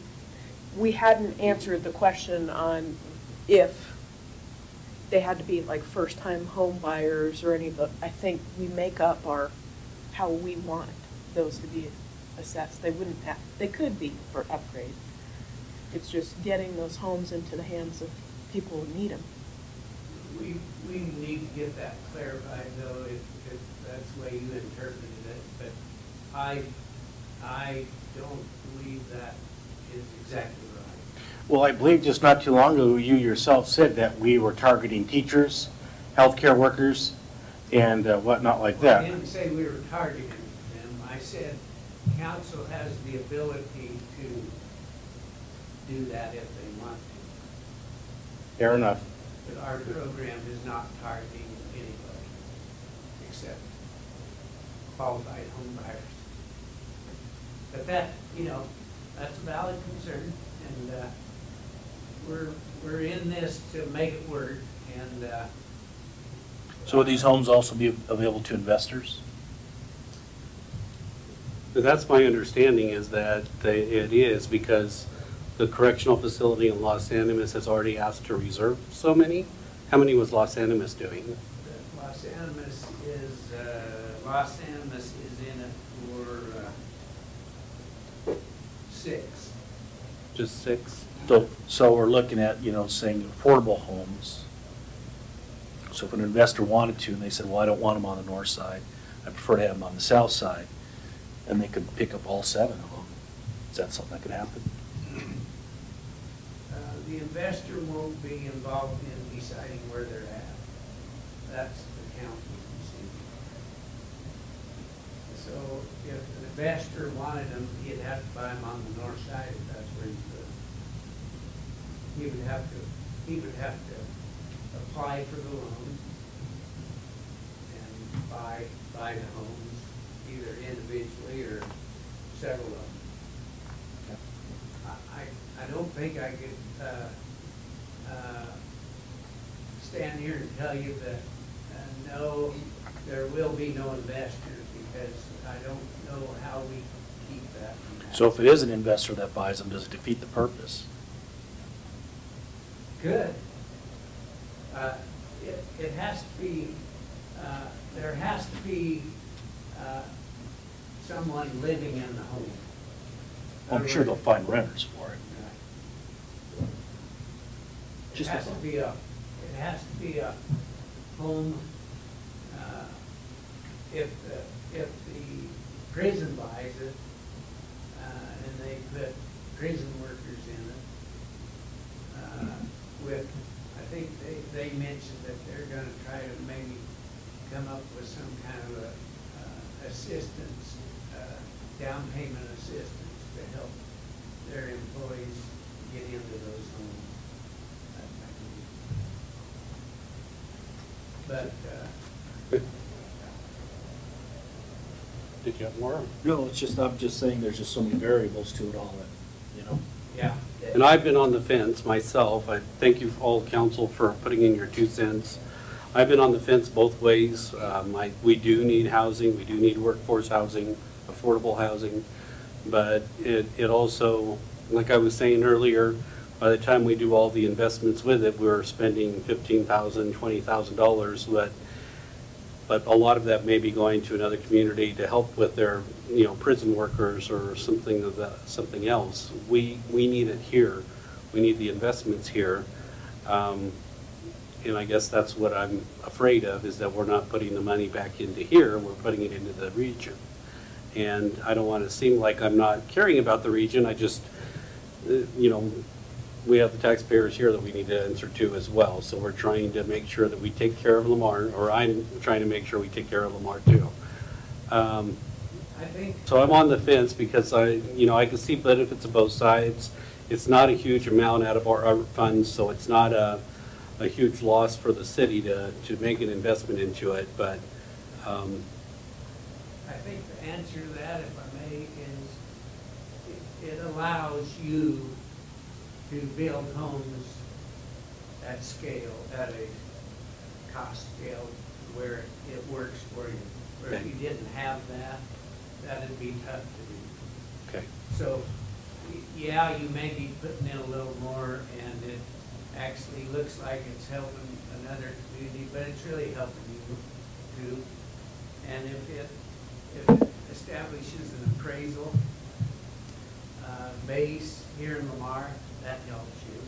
we hadn't answered the question on if they had to be like first-time home buyers or any of the, I think we make up how we want those to be assessed. They wouldn't have, they could be for upgrade. It's just getting those homes into the hands of people who need them. We need to get that clarified though, if that's the way you interpreted it, but I don't believe that is exactly right. Well, I believe just not too long ago, you yourself said that we were targeting teachers, healthcare workers, and whatnot like that. I didn't say we were targeting them. I said council has the ability to do that if they want to. Fair enough. But our program is not targeting anybody except qualified home buyers. But that, you know, that's a valid concern, and we're in this to make it work. And so would these homes also be available to investors? That's my understanding, is that it is, because the correctional facility in Los Animas has already asked to reserve so many. How many was Los Animas doing? Los Animas is in it for 6. Just 6? So we're looking at, you know, saying affordable homes. So if an investor wanted to, and they said, well, I don't want them on the north side, I prefer to have them on the south side, and they could pick up all 7 of them. Is that something that could happen? The investor won't be involved in deciding where they're at. That's the council's decision. So if an investor wanted them, he'd have to buy them on the north side if that's where he could. He would have to apply for the loan and buy the homes either individually or several of them. I don't think I could stand here and tell you that no, there will be no investors, because I don't know how we keep that from happening. So if it is an investor that buys them, does it defeat the purpose? Good. It has to be, there has to be someone living in the home. I'm sure they'll find renters for it. It has to be a home. If the prison buys it, and they put prison workers in it, I think they mentioned that they're going to try to maybe come up with some kind of a assistance, down payment assistance to help their employees get into those homes. But did you have more? No, it's just, I'm just saying there's just so many variables to it all that, you know. Yeah, And I've been on the fence myself. I thank you all council for putting in your 2 cents. I've been on the fence both ways. We do need housing, we do need workforce housing, affordable housing, but it also, like I was saying earlier, by the time we do all the investments with it, we're spending $15,000, $20,000, but a lot of that may be going to another community to help with their, prison workers or something else. We need it here. We need the investments here. And I guess that's what I'm afraid of, is that we're not putting the money back into here, we're putting it into the region. And I don't want to seem like I'm not caring about the region. I just, we have the taxpayers here that we need to answer to as well. So we're trying to make sure that we take care of Lamar, or I'm trying to make sure we take care of Lamar too. So I'm on the fence because I can see benefits of both sides. It's not a huge amount out of our funds, so it's not a huge loss for the city to make an investment into it, but I think the answer to that, if I may, is it allows you to build homes at scale, at a cost scale where it works for you. Where if you didn't have that, that'd be tough to do. Okay. So, yeah, you may be putting in a little more, and it actually looks like it's helping another community, but it's really helping you too. And if it establishes an appraisal base here in Lamar, that helps you.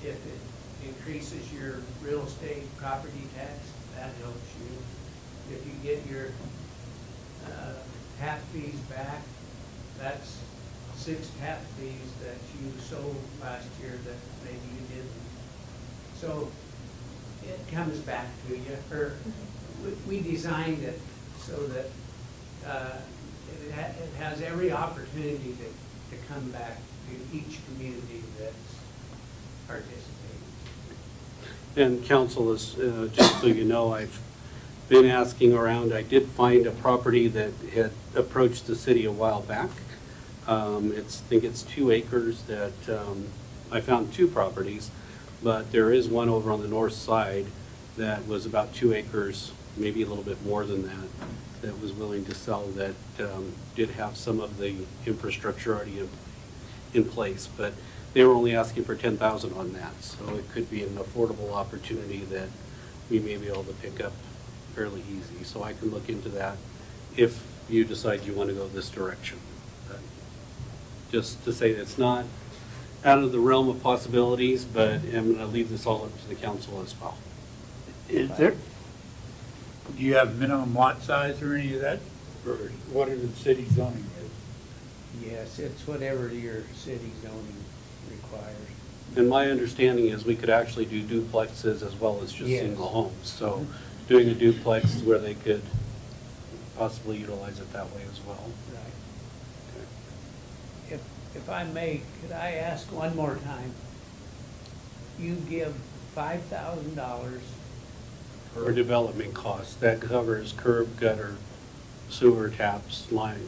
If it increases your real estate property tax, that helps you. If you get your tap fees back, that's 6 tap fees that you sold last year that maybe you didn't. So it comes back to you. Or we designed it so that it has every opportunity to come back to each community that's participating. And council is, just so you know, I've been asking around. I did find a property that had approached the city a while back. I think it's 2 acres that, I found 2 properties, but there is one over on the north side that was about 2 acres, maybe a little bit more than that was willing to sell, that did have some of the infrastructure already in place, but they were only asking for $10,000 on that. So it could be an affordable opportunity that we may be able to pick up fairly easy. So I can look into that if you decide you want to go this direction. But just to say that it's not out of the realm of possibilities, but I'm going to leave this all up to the council as well. Is there, do you have minimum lot size or any of that? Or whatever the city zoning is? Yes, it's whatever your city zoning requires. And my understanding is we could actually do duplexes as well as just Yes. single homes. So doing a duplex where they could possibly utilize it that way as well. Right. If I may, could I ask one more time? You give $5,000 For development costs, that covers curb, gutter, sewer taps, line,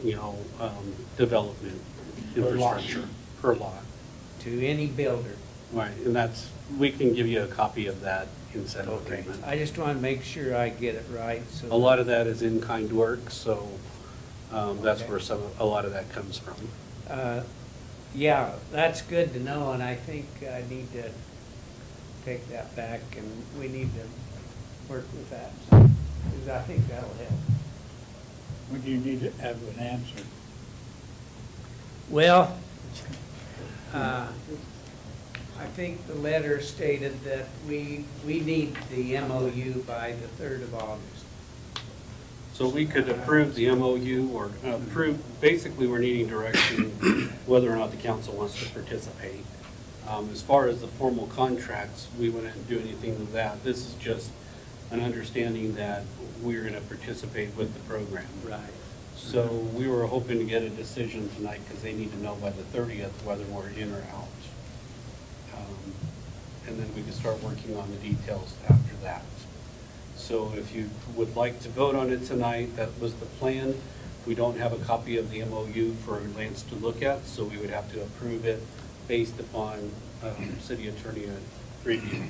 development infrastructure per lot. to any builder. Right, and we can give you a copy of that incentive agreement. I just want to make sure I get it right. So A lot of that is in-kind work, so that's Okay. where a lot of that comes from. Yeah, that's good to know, and I think I need to take that back, and we need to work with that, because I think that'll help. When do you need to have an answer? Well, I think the letter stated that we need the MOU by the 3rd of August. So we could approve the MOU or basically we're needing direction whether or not the council wants to participate. As far as the formal contracts, we wouldn't do anything with that. This is just an understanding that we're going to participate with the program. Right. So we were hoping to get a decision tonight because they need to know by the 30th whether we're in or out. And then we can start working on the details after that. So if you would like to vote on it tonight, that was the plan. We don't have a copy of the MOU for Lance to look at, so we would have to approve it based upon city attorney review.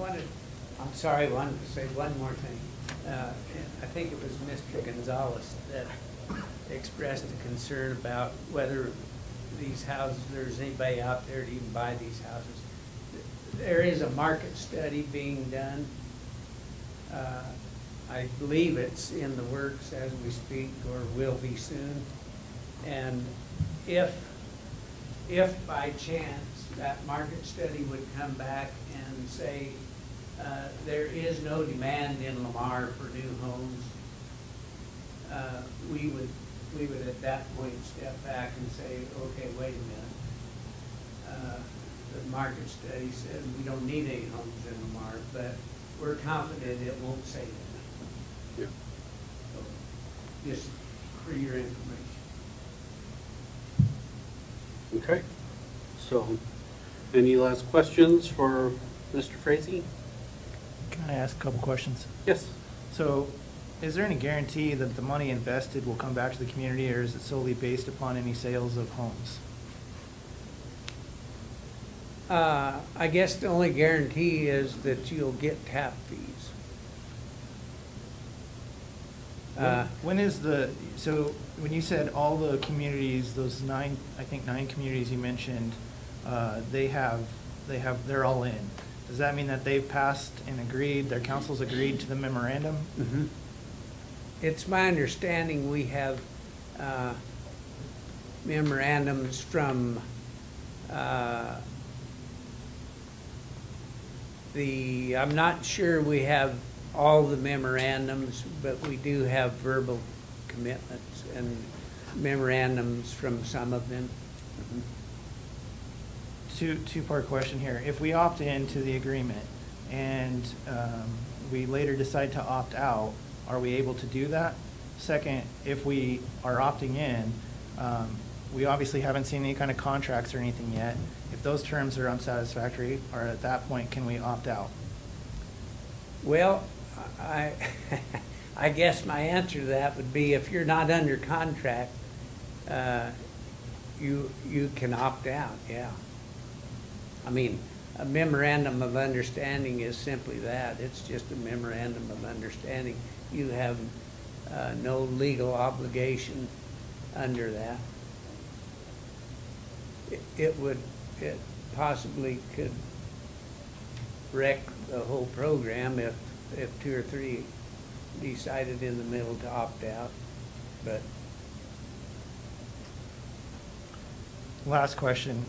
I'm sorry, I wanted to say one more thing. I think it was Mr. Gonzalez that expressed a concern about whether these houses, there's anybody out there to even buy these houses. There is a market study being done. I believe it's in the works as we speak, or will be soon. And if by chance that market study would come back and say there is no demand in Lamar for new homes, we would at that point step back and say, okay, wait a minute. The market study says we don't need any homes in Lamar, but we're confident it won't say that. Yeah. So, just for your information. Okay. So, any last questions for Mr. Frazee? Can I ask a couple questions? Yes. So, is there any guarantee that the money invested will come back to the community, or is it solely based upon any sales of homes? I guess the only guarantee is that you'll get tap fees. When is the, so when you said all the communities, those nine communities you mentioned, they're all in. Does that mean that they've passed and agreed, their councils agreed to the memorandum? Mm-hmm. It's my understanding we have memorandums from I'm not sure we have all the memorandums, but we do have verbal commitments and memorandums from some of them. Two-part question here. If we opt into the agreement and we later decide to opt out, are we able to do that? Second, if we are opting in, we obviously haven't seen any kind of contracts or anything yet. If those terms are unsatisfactory, or at that point, can we opt out? Well, I guess my answer to that would be if you're not under contract, you can opt out, yeah. I mean, a memorandum of understanding is simply that. It's just a memorandum of understanding. You have no legal obligation under that. It possibly could wreck the whole program if two or three decided in the middle to opt out, but. Last question.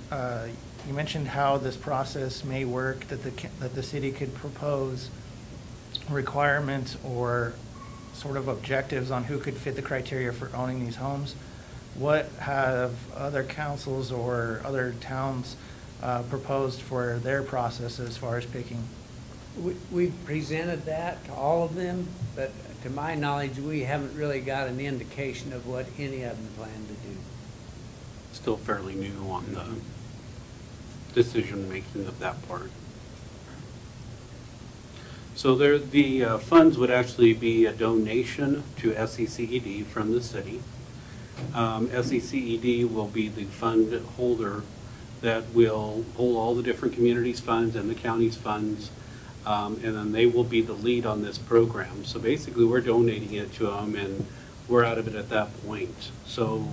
You mentioned how this process may work, that the city could propose requirements or sort of objectives on who could fit the criteria for owning these homes. What have other councils or other towns proposed for their process as far as picking? We've presented that to all of them, but to my knowledge, we haven't really got an indication of what any of them plan to do. Still fairly new on the decision-making of that part. So the funds would actually be a donation to SECED from the city. SECED will be the fund holder that will hold all the different communities' funds and the county's funds, and then they will be the lead on this program. So basically, we're donating it to them, and we're out of it at that point. So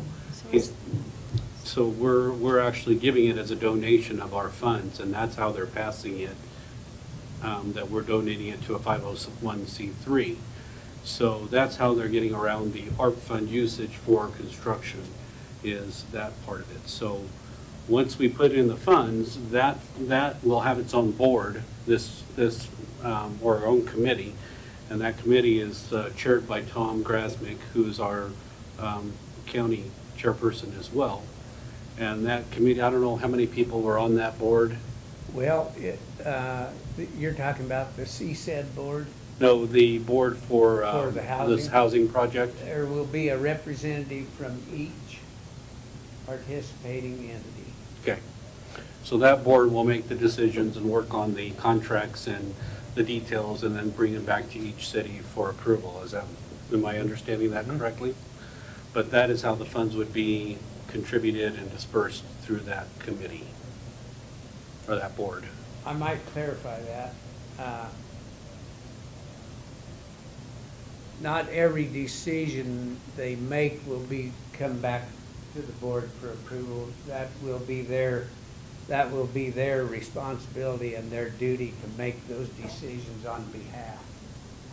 we're actually giving it as a donation of our funds, and that's how they're passing it, that we're donating it to a 501c3. So that's how they're getting around the ARP fund usage for construction, is that part of it. So once we put in the funds, that will have its own board, or our own committee, and that committee is chaired by Tom Grasmick, who's our county chairperson as well. And that committee, I don't know how many people were on that board. Well, you're talking about the CSED board? No, the board for the housing. this housing project. There will be a representative from each participating entity. Okay. So that board will make the decisions and work on the contracts and the details, and then bring them back to each city for approval. Am I understanding that correctly? But that is how the funds would be contributed and dispersed through that committee or that board. I might clarify that. Not every decision they make will come back to the board for approval. That will be their responsibility and their duty to make those decisions on behalf.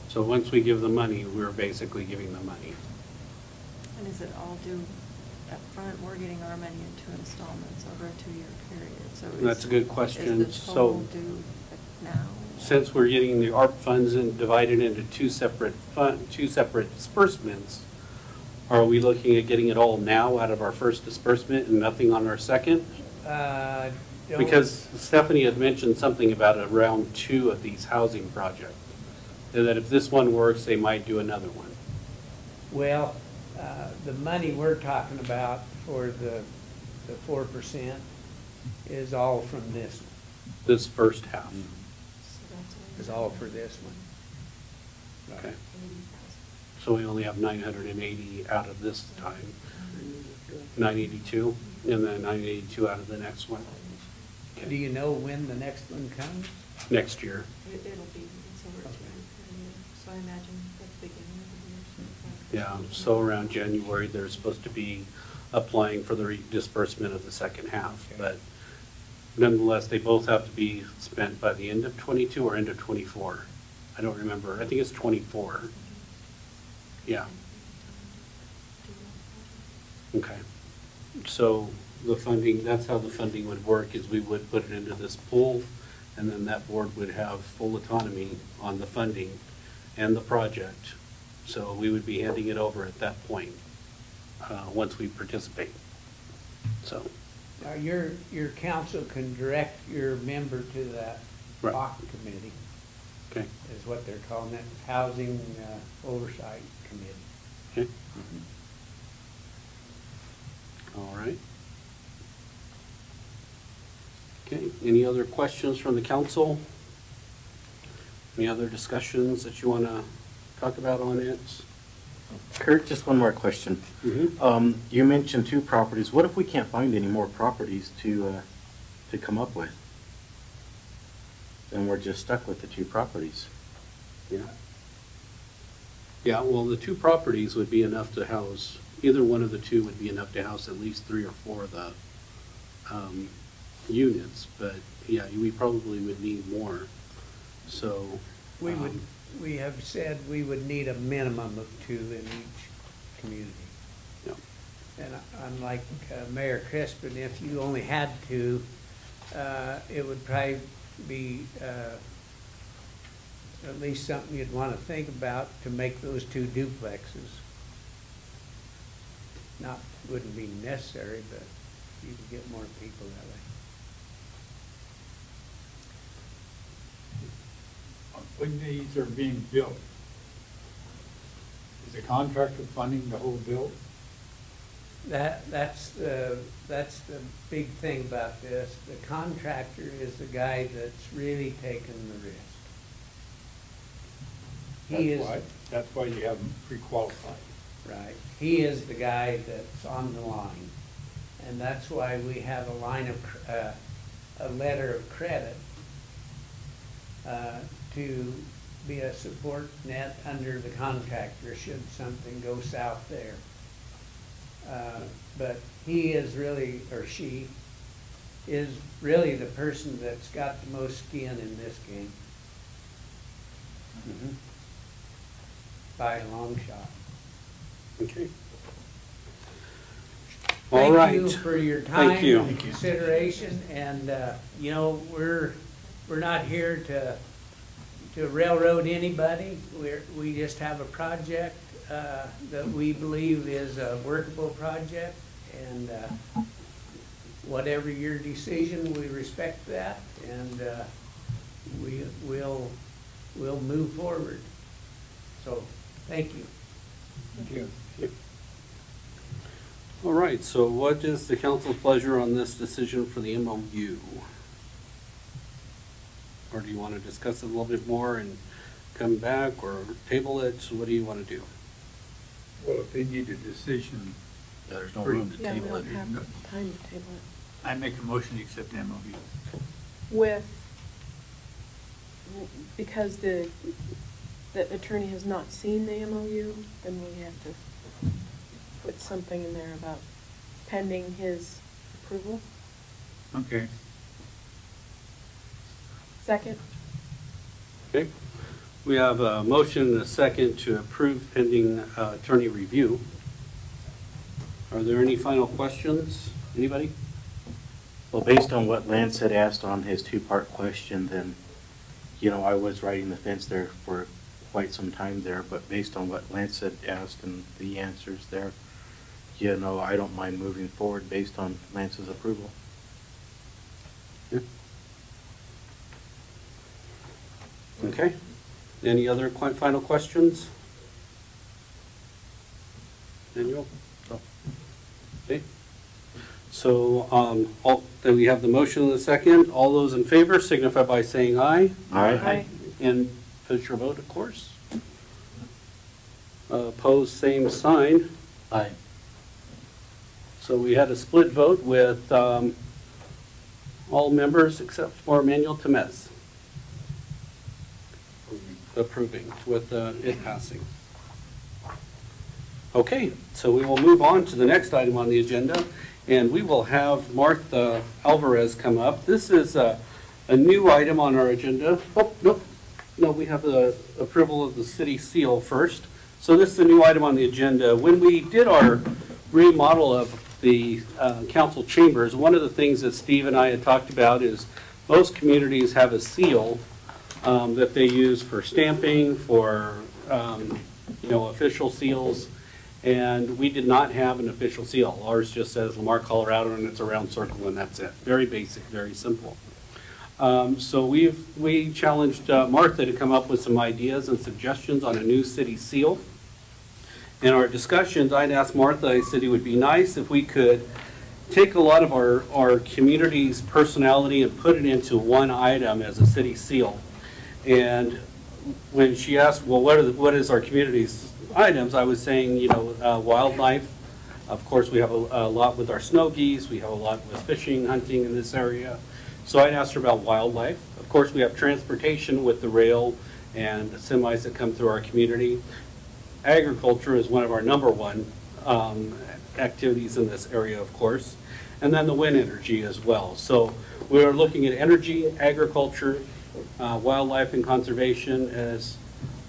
So once we give the money, we're basically giving the money. And is it all due up front? We're getting our money in 2 installments over a 2-year period, so That's a good question. Is the total due now? Since we're getting the ARP funds and divided into two separate disbursements, are we looking at getting it all now out of our first disbursement and nothing on our second? Because Stephanie had mentioned something about round 2 of these housing projects, and that if this one works, they might do another one. Well, the money we're talking about for the 4% is all from this one. This first half. Is all for this one. Okay. So we only have 980 out of this time. 982, and then 982 out of the next one. Okay. Do you know when the next one comes? Next year. It'll be, it's over a 2-year period, so I imagine at the beginning of the year. Yeah, so around January, they're supposed to be applying for the disbursement of the second half. Okay. But nonetheless, they both have to be spent by the end of 22 or end of 24. I don't remember. I think it's 24. Yeah. Okay. So the funding, that's how the funding would work, is we would put it into this pool, and then that board would have full autonomy on the funding and the project. So we would be handing it over at that point, once we participate. So. Now, your council can direct your member to that Right. HOC committee. Okay. Is what they're calling it, Housing Oversight Committee. Okay. All right. Okay, any other questions from the council? Any other discussions that you want to talk about on it? Kurt, just one more question. You mentioned 2 properties. What if we can't find any more properties to come up with? Then we're just stuck with the 2 properties. Yeah. Yeah, well, the 2 properties would be enough to house, either one of the 2 would be enough to house at least 3 or 4 of the units, but yeah, we probably would need more. So. We have said we would need a minimum of 2 in each community. Yeah. And unlike Mayor Crispin, if you only had 2, it would probably be at least something you'd want to think about to make those 2 duplexes. Wouldn't be necessary, but you could get more people that way. When these are being built, is the contractor funding the whole build? That's the big thing about this. The contractor is the guy that's really taking the risk. That's why you have them pre-qualified. Right. He is the guy that's on the line. And that's why we have a letter of credit to be a support net under the contractor should something go south there. But he is really, or she, is really the person that's got the most skin in this game. By a long shot. Okay. All right. Thank you for your time Thank you. and consideration, and you know, we're not here to railroad anybody. We just have a project that we believe is a workable project, and whatever your decision, we respect that, and we'll move forward. So, thank you. Thank you. All right, so what is the council's pleasure on this decision for the MOU? Or do you want to discuss it a little bit more and come back, or table it? So what do you want to do? Well, if they need a decision Yeah, there's no room to Yeah, we table it. don't have time to table it. I make a motion to accept the MOU. With, because the attorney has not seen the MOU, then we have to put something in there about pending his approval. Okay. Second? Okay. We have a motion and a second to approve pending attorney review. Are there any final questions? Anybody? Well, based on what Lance had asked on his two-part question, then, you know, I was riding the fence there for quite some time there, but based on what Lance had asked and the answers there, you know, I don't mind moving forward based on Lance's approval. Okay. Any other final questions? Daniel? Okay. So, then we have the motion and the second. All those in favor signify by saying aye. Aye. And put your vote, of course. Opposed, same sign. Aye. So we had a split vote with all members except for Emmanuel Temez approving with it passing. Okay, so we will move on to the next item on the agenda, and we will have Martha Alvarez come up. This is a new item on our agenda. Oh, no, we have the approval of the city seal first. So this is a new item on the agenda. When we did our remodel of the council chambers, one of the things that Steve and I had talked about is most communities have a seal that they use for stamping, for official seals, and we did not have an official seal. Ours just says Lamar, Colorado, and it's a round circle, and that's it. Very basic, very simple. So we challenged Martha to come up with some ideas and suggestions on a new city seal. In our discussions, I'd asked Martha, I said it would be nice if we could take a lot of our community's personality and put it into one item as a city seal. And when she asked, well, what is our community's items, I was saying, wildlife. Of course, we have a lot with our snow geese. We have a lot with fishing, hunting in this area. So I asked her about wildlife. Of course, we have transportation with the rail and the semis that come through our community. Agriculture is one of our #1 activities in this area, of course. And then the wind energy as well. So we are looking at energy, agriculture, wildlife and conservation, as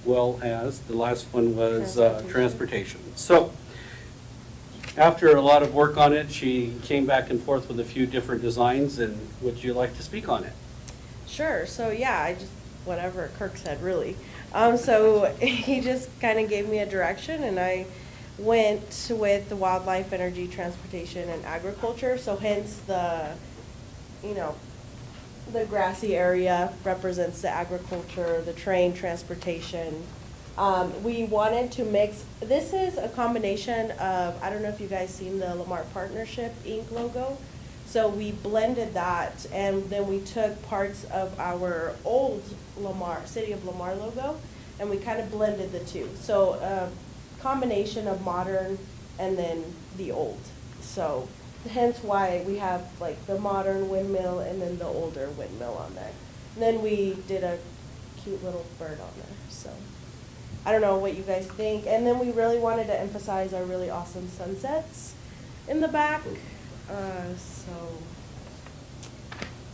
well as the last one was transportation. So after a lot of work on it, she came back and forth with a few different designs. And would you like to speak on it? Sure. So yeah, whatever Kirk said, really. So he just kind of gave me a direction, and I went with the wildlife, energy, transportation, and agriculture. So hence the grassy area represents the agriculture, the train transportation. We wanted to mix, this is a combination of, I don't know if you guys seen the Lamar Partnership Inc. logo. So we blended that, and then we took parts of our old City of Lamar logo, and we kind of blended the two. So a combination of modern and then the old. So hence why we have like the modern windmill and then the older windmill on there. And then we did a cute little bird on there. So I don't know what you guys think. And then we really wanted to emphasize our really awesome sunsets in the back. So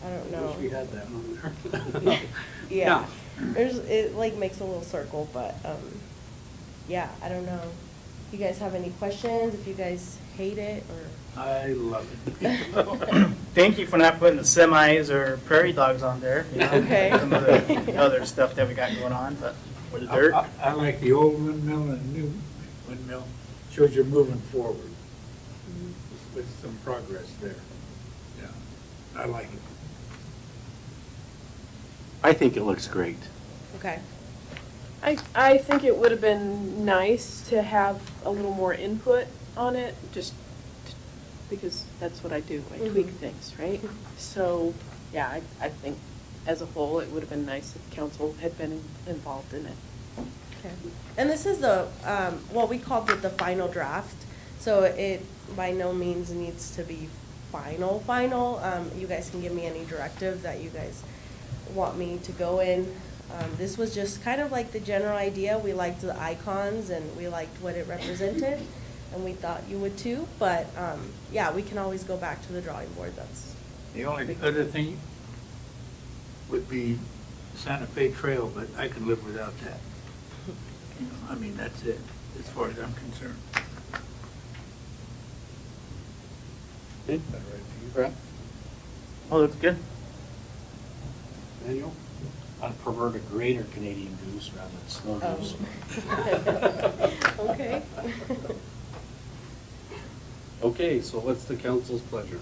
I don't know. I wish we had that on there. Yeah. It like makes a little circle, but yeah, I don't know. You guys have any questions? If you guys hate it or I love it. Thank you for not putting the semis or prairie dogs on there. Okay. Some of the other stuff that we got going on, but for the dirt. I like the old windmill and the new windmill. Shows you're moving forward with some progress there. Yeah, I like it. I think it looks great. Okay. I think it would have been nice to have a little more input on it, just because that's what I do. I tweak things, right? So, yeah, I think as a whole, it would have been nice if council had been involved in it. Okay. And this is the, well, we called it the final draft. So it by no means needs to be final. You guys can give me any directive that you guys want me to go in. This was just kind of like the general idea. We liked the icons and we liked what it represented, and we thought you would too. But yeah, we can always go back to the drawing board. That's The only other thing would be Santa Fe Trail, but I could live without that. You know, I mean, that's it, as far as I'm concerned. Okay. Brad? Oh, that's good. Daniel? I prefer the greater Canadian goose rather than snow goose. okay. Okay, so what's the council's pleasure?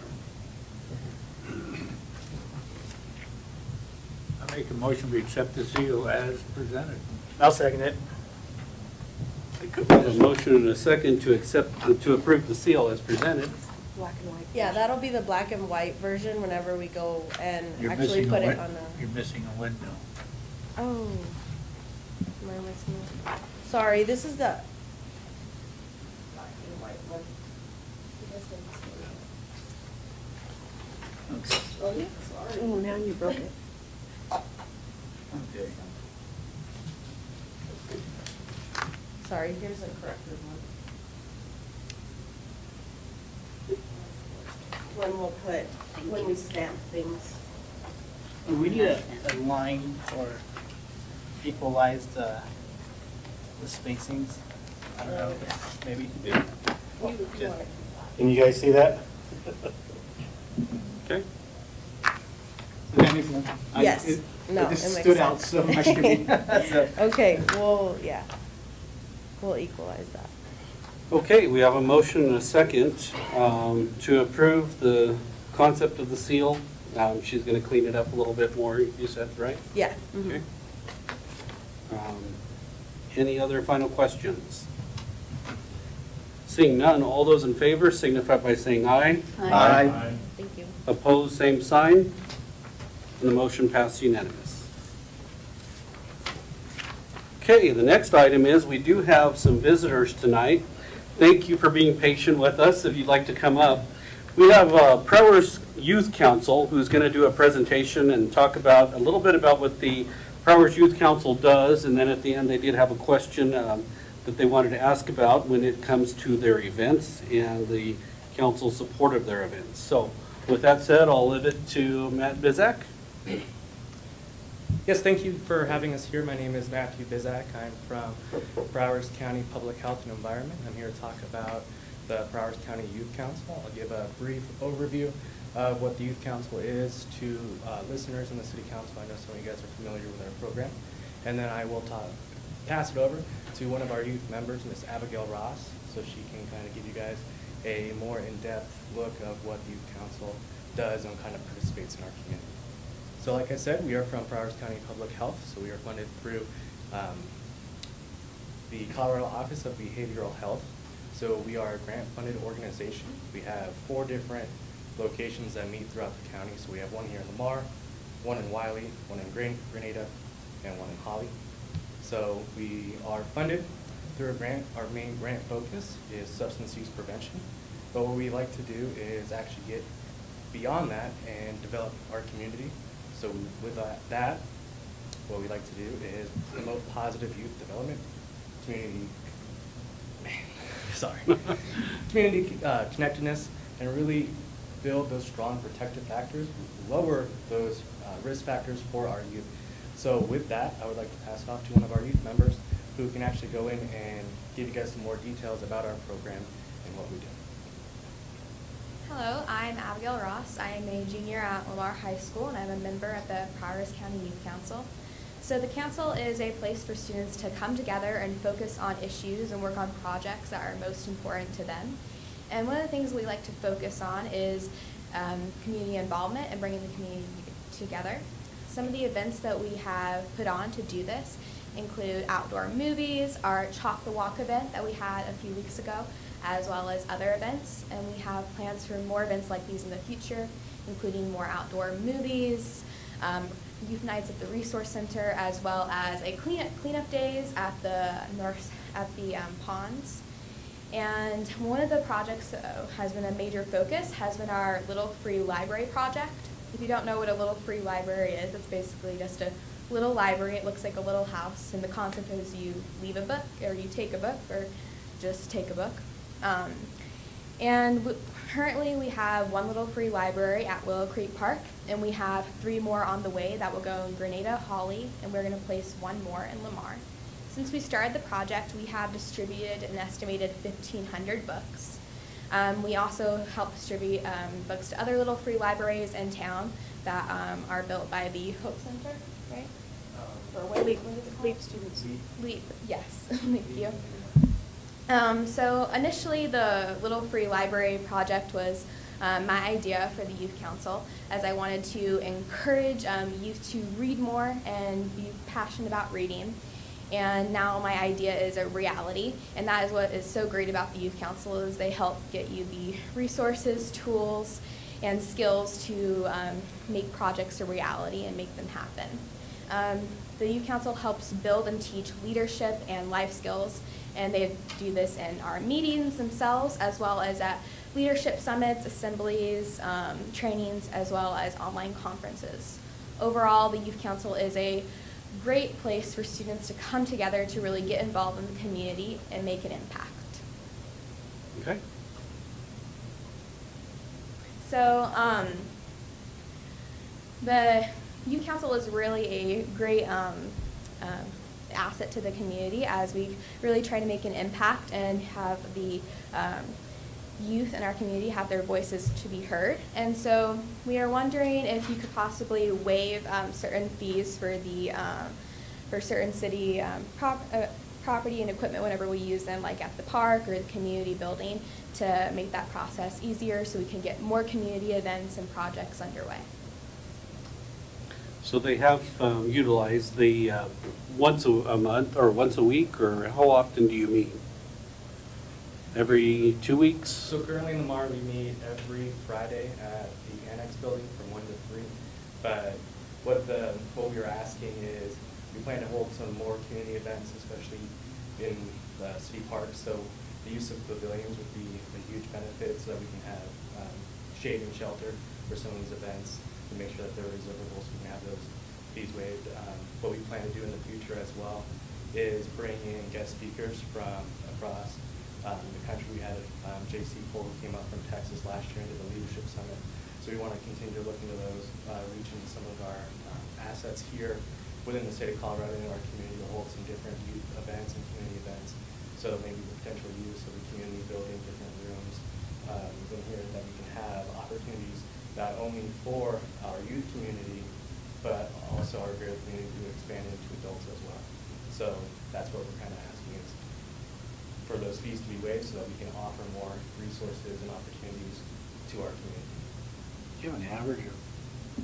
I make a motion we accept the seal as presented. I'll second it. A motion and a second to approve the seal as presented. Black and white. Yeah, that'll be the black and white version whenever we go and You're actually missing put a it on the. You're missing a window. Oh. Am I missing it? Sorry, this is the. Black and white one. You guys didn't see it. Okay. Oh, yeah, sorry. Oh, now you broke it. Okay. Sorry, here's a corrected one. When we stamp things. We need a line or equalize the spacings. I don't know, maybe. Can you guys see that? Okay. Yes. No, It just it makes stood out sense. so much to me. So- Okay, yeah. We'll equalize that. Okay, we have a motion and a second to approve the concept of the seal. She's going to clean it up a little bit more, you said, right? Yeah. Okay. Any other final questions? Seeing none, all those in favor signify by saying aye. Aye. Thank you. Opposed, same sign. And the motion passed unanimous. Okay, the next item is we do have some visitors tonight. Thank you for being patient with us. If you'd like to come up. We have Prowers Youth Council who's going to do a presentation and talk about a little bit about what the Prowers Youth Council does, and then at the end they did have a question that they wanted to ask about when it comes to their events and the council's support of their events. So with that said, I'll leave it to Matt Bizak. Yes, thank you for having us here. My name is Matthew Bizak. I'm from Broward County Public Health and Environment. I'm here to talk about the Broward County Youth Council. I'll give a brief overview of what the Youth Council is to listeners in the City Council. I know some of you guys are familiar with our program. And then I will pass it over to one of our youth members, Ms. Abigail Ross, so she can kind of give you guys a more in-depth look of what the Youth Council does and kind of participates in our community. So like I said, we are from Broward County Public Health, so we are funded through the Colorado Office of Behavioral Health. So we are a grant-funded organization. We have 4 different locations that meet throughout the county. So we have one here in Lamar, one in Wiley, one in Grenada, and one in Holly. So we are funded through a grant. Our main grant focus is substance use prevention. But what we like to do is actually get beyond that and develop our community. So with that, what we like to do is promote positive youth development, community connectedness, and really build those strong protective factors, lower those risk factors for our youth. So with that, I would like to pass it off to one of our youth members who can actually go in and give you guys some more details about our program and what we do. Hello, I'm Abigail Ross. I am a junior at Lamar High School, and I'm a member at the Prowers County Youth Council. So the council is a place for students to come together and focus on issues and work on projects that are most important to them. And one of the things we like to focus on is community involvement and bringing the community together. Some of the events that we have put on to do this include outdoor movies, our Chalk the Walk event that we had a few weeks ago, as well as other events. And we have plans for more events like these in the future, including more outdoor movies, youth nights at the resource center, as well as a cleanup days at the ponds. And one of the projects that has been a major focus has been our Little Free Library project. If you don't know what a Little Free Library is, it's basically just a little library. It looks like a little house, and the concept is you leave a book, or you take a book, or just take a book. Currently we have one Little Free Library at Willow Creek Park, and we have 3 more on the way that will go in Grenada, Hawley, and we're going to place 1 more in Lamar. Since we started the project, we have distributed an estimated 1,500 books. We also help distribute books to other Little Free Libraries in town that are built by the Hope Center, right? Or what is it called? LEAP students. LEAP, yes, thank you. So initially the Little Free Library project was my idea for the Youth Council, as I wanted to encourage youth to read more and be passionate about reading. And now my idea is a reality, and that is what is so great about the Youth Council, is they help get you the resources, tools, and skills to make projects a reality and make them happen. The Youth Council helps build and teach leadership and life skills, and they do this in our meetings themselves, as well as at leadership summits, assemblies, trainings, as well as online conferences. Overall, the Youth Council is a great place for students to come together to really get involved in the community and make an impact. Okay. So the Youth Council is really a great asset to the community, as we really try to make an impact and have the youth in our community have their voices to be heard. And so we are wondering if you could possibly waive certain fees for the for certain city property and equipment whenever we use them, like at the park or the community building, to make that process easier so we can get more community events and projects underway. So they have utilized the once a month or once a week, or how often do you meet? Every 2 weeks? So currently in Lamar, we meet every Friday at the Annex building from 1 to 3. But what we were asking is, we plan to hold some more community events, especially in the city park. So the use of pavilions would be a huge benefit, so that we can have shade and shelter for some of these events, to make sure that they're reservable, so we can have those fees waived. What we plan to do in the future as well is bring in guest speakers from across the country. We had J.C. Cole, who came up from Texas last year and did the Leadership Summit. So we want to continue to look into those, reach into some of our assets here within the state of Colorado and our community to hold some different youth events and community events. So maybe the potential use of the community building, different rooms in here, that we can have opportunities not only for our youth community, but also our greater community to expand into adults as well. So that's what we're kind of asking, is for those fees to be waived so that we can offer more resources and opportunities to our community. Do you have an average of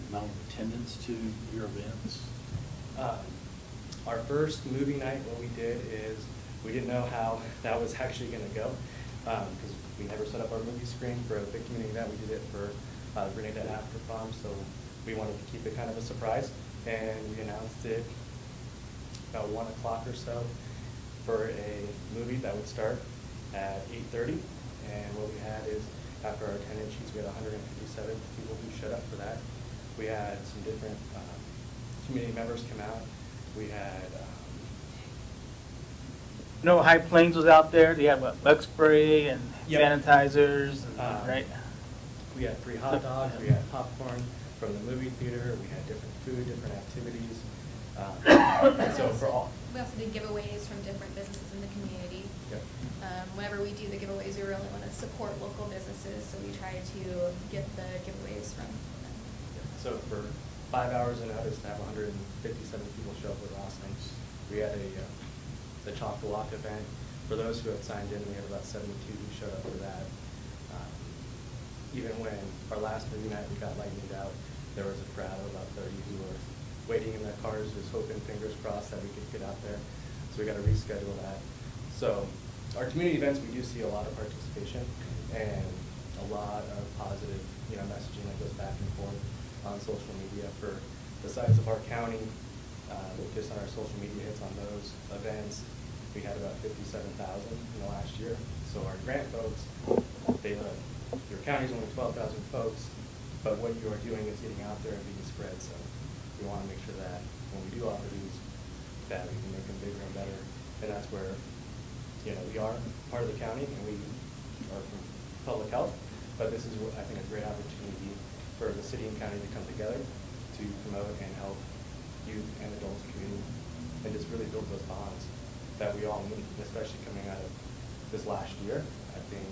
amount of attendance to your events? Our first movie night, what we did is, we didn't know how that was actually going to go, because we never set up our movie screen for a big community event. We did it for Grenada After Prom, so we wanted to keep it kind of a surprise, and we announced it about 1 o'clock or so for a movie that would start at 8:30. And what we had is, after our attendance sheets, we had 157 people who showed up for that. We had some different community members come out. We had High Plains was out there. They have bug spray and sanitizers, and, right? We had free hot dogs, we had popcorn from the movie theater, we had different food, different activities. So for all. We also did giveaways from different businesses in the community. Yep. Whenever we do the giveaways, we really want to support local businesses, so we try to get the giveaways from them. So for 5 hours a notice to have 157 people show up with Roslyn. We had the Chocolate event. For those who had signed in, we had about 72 who showed up for that. Even when our last movie night we got lightninged out, there was a crowd of about 30 who were waiting in their cars, just hoping, fingers crossed, that we could get out there. So we got to reschedule that. So our community events, we do see a lot of participation and a lot of positive, messaging that goes back and forth on social media. For the size of our county, just on our social media hits on those events, we had about 57,000 in the last year. So our grant folks, your county's only 12,000 folks, but what you are doing is getting out there and being spread. So we want to make sure that when we do offer these, that we can make them bigger and better. And that's where, we are part of the county and we are from public health, but this is, I think, a great opportunity for the city and county to come together to promote and help youth and adults community and just really build those bonds that we all need, especially coming out of this last year. I think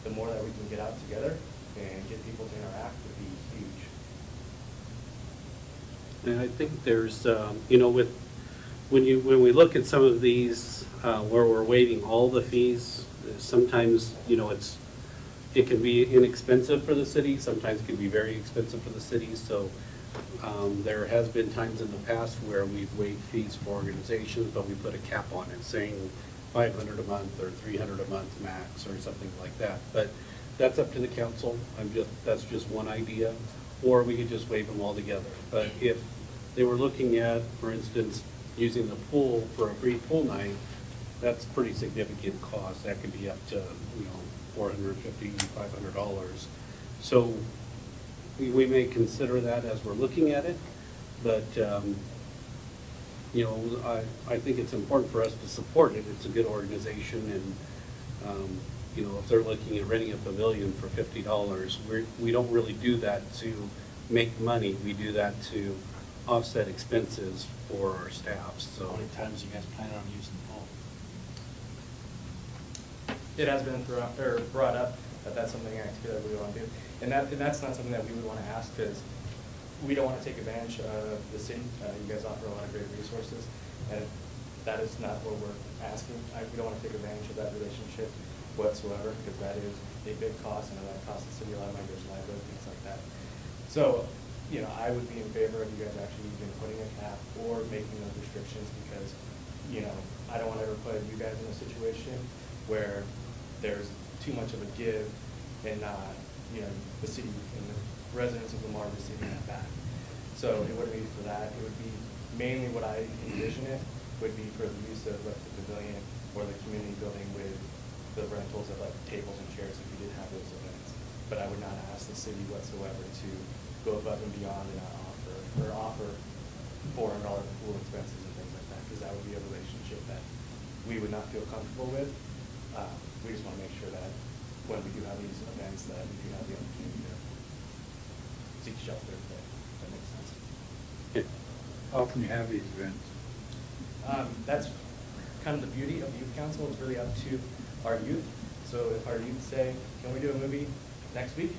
the more that we can get out together and get people to interact would be huge. And I think there's, when we look at some of these where we're waiving all the fees, sometimes, it can be inexpensive for the city, sometimes it can be very expensive for the city. So there has been times in the past where we've waived fees for organizations, but we put a cap on it, saying $500 a month or $300 a month max or something like that. But that's up to the council. That's just one idea. Or we could just waive them all together. But if they were looking at, for instance, using the pool for a free pool night, that's pretty significant cost. That could be up to, $450, $500. So we may consider that as we're looking at it, but I think it's important for us to support it. It's a good organization, and if they're looking at renting a pavilion for $50, we don't really do that to make money. We do that to offset expenses for our staff. So how many times you guys plan on using the pool? It has been brought up that that's something that we want to do, and that's not something that we would want to ask because we don't want to take advantage of the city. You guys offer a lot of great resources, and that is not what we're asking. We don't want to take advantage of that relationship whatsoever because that is a big cost, and that costs the city a lot of money. There's liability, things like that. So, I would be in favor of you guys actually even putting a cap or making those restrictions because, I don't want to ever put you guys in a situation where there's too much of a give and not, the city and the residents of Lamar receiving that back. So it wouldn't be for that. It would be mainly what I envision it would be for the use of like the pavilion or the community building with the rentals of like tables and chairs if we did have those events. But I would not ask the city whatsoever to go above and beyond and not offer $400 pool expenses and things like that because that would be a relationship that we would not feel comfortable with. We just want to make sure that when we do have these events that we do have the opportunity to seek shelter. If that makes sense. How often you have these events? That's kind of the beauty of the youth council. It's really up to our youth. So if our youth say, can we do a movie next week?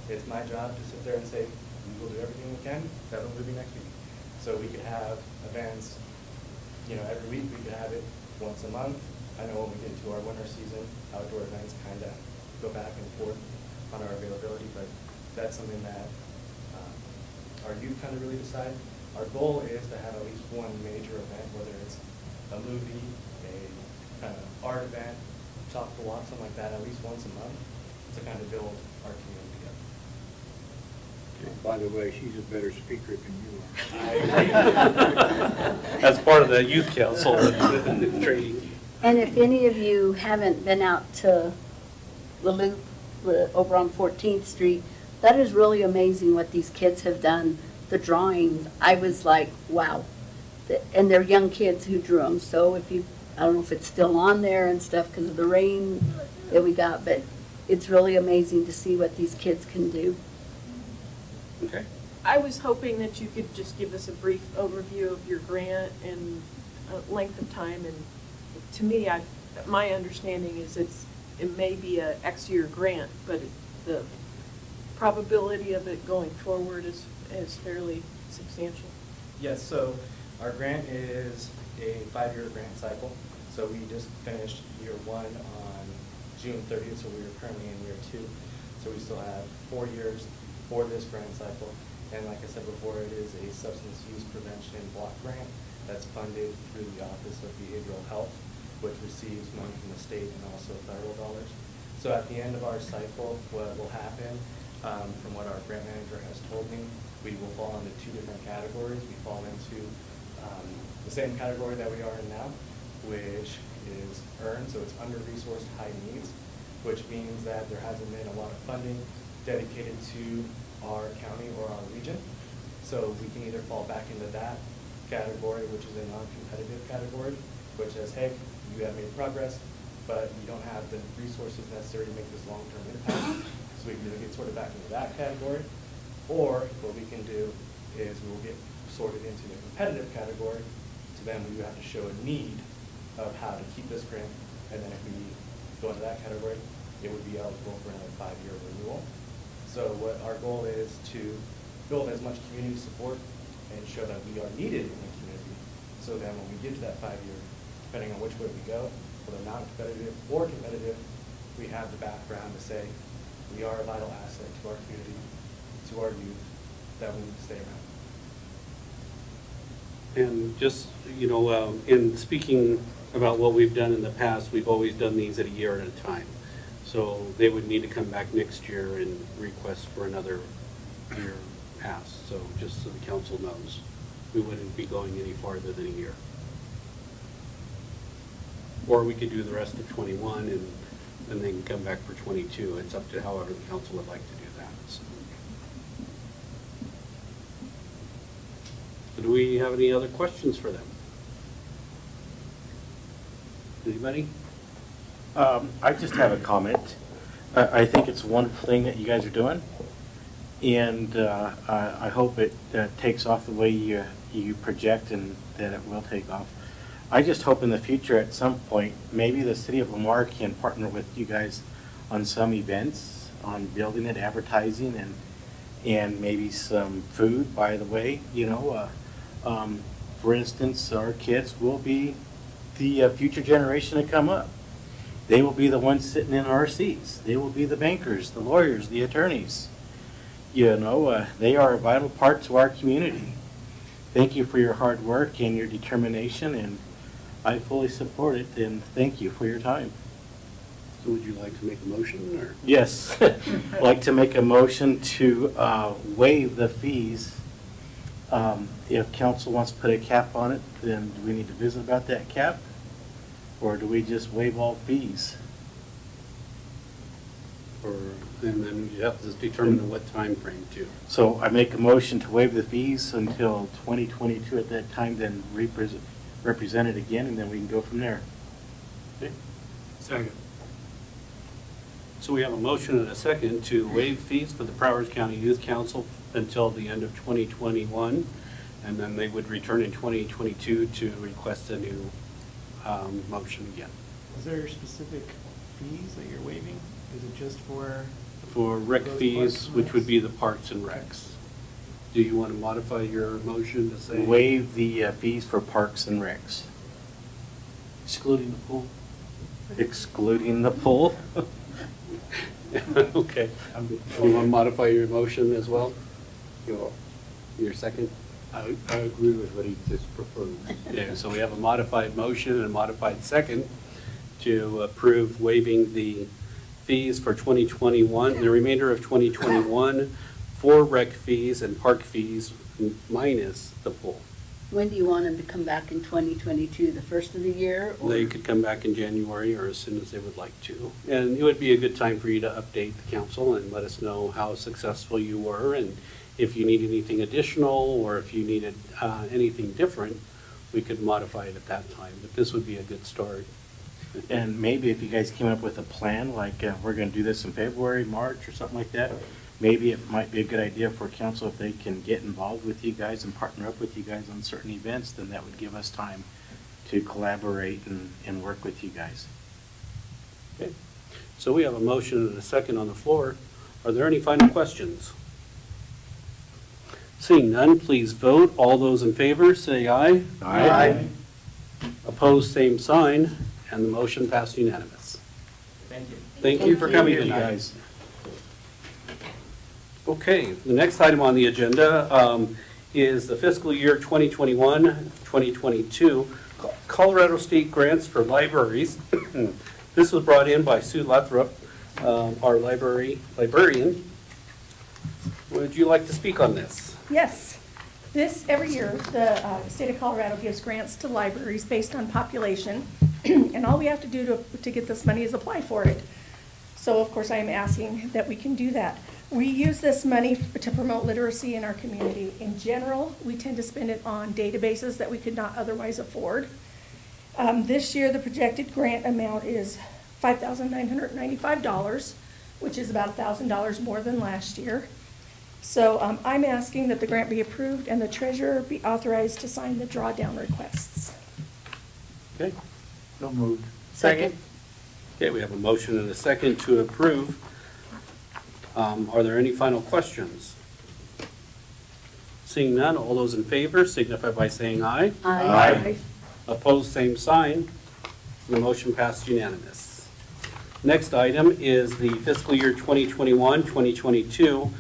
It's my job to sit there and say, we will do everything we can to have a movie next week. So we could have events, every week. We could have it once a month. I know when we get to our winter season, outdoor events kind of go back and forth on our availability, but that's something that our youth kind of really decide. Our goal is to have at least one major event, whether it's a movie, a kind of art event, chocolate walk, something like that, at least once a month to kind of build our community together. By the way, she's a better speaker than you are. as part of the youth council training. And if any of you haven't been out to the Loop over on 14th Street, that is really amazing what these kids have done. The drawings, I was like, wow. And they're young kids who drew them. So I don't know if it's still on there and stuff because of the rain that we got, but it's really amazing to see what these kids can do. Okay. I was hoping that you could just give us a brief overview of your grant and length of time. And to me, my understanding is it may be a X-year grant, but the probability of it going forward is fairly substantial. Yes, so our grant is a 5-year grant cycle. So we just finished year 1 on June 30th, so we are currently in year 2. So we still have 4 years for this grant cycle. And like I said before, it is a substance use prevention block grant that's funded through the Office of Behavioral Health, which receives money from the state and also federal dollars. So at the end of our cycle, what will happen, from what our grant manager has told me, we will fall into 2 different categories. We fall into the same category that we are in now, which is earned, so it's under-resourced high needs, which means that there hasn't been a lot of funding dedicated to our county or our region. So we can either fall back into that category, which is a non-competitive category, which says, hey, you have made progress, but you don't have the resources necessary to make this long-term impact. So we can either get sorted back into that category, or what we can do is we will get sorted into the competitive category. So then we have to show a need of how to keep this grant, and then if we go into that category, it would be eligible for another 5-year renewal. So what our goal is to build as much community support and show that we are needed in the community. So then when we get to that 5-year, depending on which way we go, whether non-competitive or competitive, we have the background to say we are a vital asset to our community, to our youth, that we need to stay around. And just, you know, in speaking about what we've done in the past, we've always done these at a year at a time. So they would need to come back next year and request for another year passed. So just so the council knows, we wouldn't be going any farther than a year. Or we could do the rest of 21 and then come back for 22. It's up to however the council would like to do that. So do we have any other questions for them? Anybody? I just have a comment. I think it's a wonderful thing that you guys are doing, and I hope it takes off the way you project, and that it will take off. I just hope in the future at some point, maybe the city of Lamar can partner with you guys on some events, on building it, advertising, and maybe some food, by the way. You know, for instance, our kids will be the future generation to come up. They will be the ones sitting in our seats. They will be the bankers, the lawyers, the attorneys. You know, they are a vital part to our community. Thank you for your hard work and your determination, and I fully support it, and thank you for your time. So would you like to make a motion? Or? Yes. I'd like to make a motion to waive the fees. If council wants to put a cap on it, then do we need to visit about that cap? Or do we just waive all fees? And then you have to determine what time frame too. So I make a motion to waive the fees until 2022 at that time, then represent it again, and then we can go from there. Okay. Second. So we have a motion and a second to waive fees for the Prowers County Youth Council until the end of 2021, and then they would return in 2022 to request a new motion again. Is there specific fees that you're waiving? Is it just for rec fees, which would be the parks and recs? Do you want to modify your motion to say? Waive the fees for parks and recs. Excluding the pool? Excluding the pool? Okay. You want to modify your motion as well? Your second? I agree with what he just proposed. Yeah, so we have a modified motion and a modified second to approve waiving the fees for 2021, the remainder of 2021 for rec fees and park fees minus the pool. When do you want them to come back in 2022, the first of the year? Or? They could come back in January or as soon as they would like to. And it would be a good time for you to update the council and let us know how successful you were, and if you need anything additional or if you needed anything different, we could modify it at that time. But this would be a good start. And maybe if you guys came up with a plan, like we're going to do this in February, March, or something like that, maybe it might be a good idea for council if they can get involved with you guys and partner up with you guys on certain events, then that would give us time to collaborate and work with you guys. Okay. So we have a motion and a second on the floor. Are there any final questions? Seeing none, please vote. All those in favor, say aye. Aye. Opposed, same sign, and the motion passed unanimous. Thank you. Thank you for coming tonight. Guys. Okay, the next item on the agenda is the fiscal year 2021-2022 Colorado State Grants for Libraries. This was brought in by Sue Lathrop, our librarian. Would you like to speak on this? Yes. Every year, the state of Colorado gives grants to libraries based on population, and all we have to do to get this money is apply for it. So of course I am asking that we can do that. We use this money to promote literacy in our community. In general, we tend to spend it on databases that we could not otherwise afford. This year, the projected grant amount is $5,995, which is about $1,000 more than last year. So I'm asking that the grant be approved and the treasurer be authorized to sign the drawdown requests. Okay. No moved. Second. Okay, we have a motion and a second to approve. Are there any final questions? Seeing none, all those in favor signify by saying aye. Aye. Opposed, same sign. The motion passed unanimous. Next item is the fiscal year 2021-2022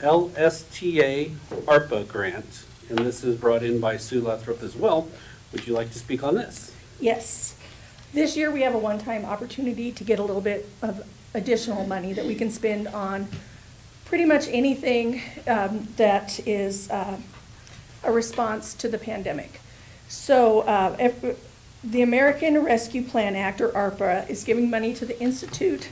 LSTA ARPA grant, and this is brought in by Sue Lathrop as well. Would you like to speak on this? Yes. This year we have a one-time opportunity to get a little bit of additional money that we can spend on pretty much anything that is a response to the pandemic. So the American Rescue Plan Act, or ARPA, is giving money to the Institute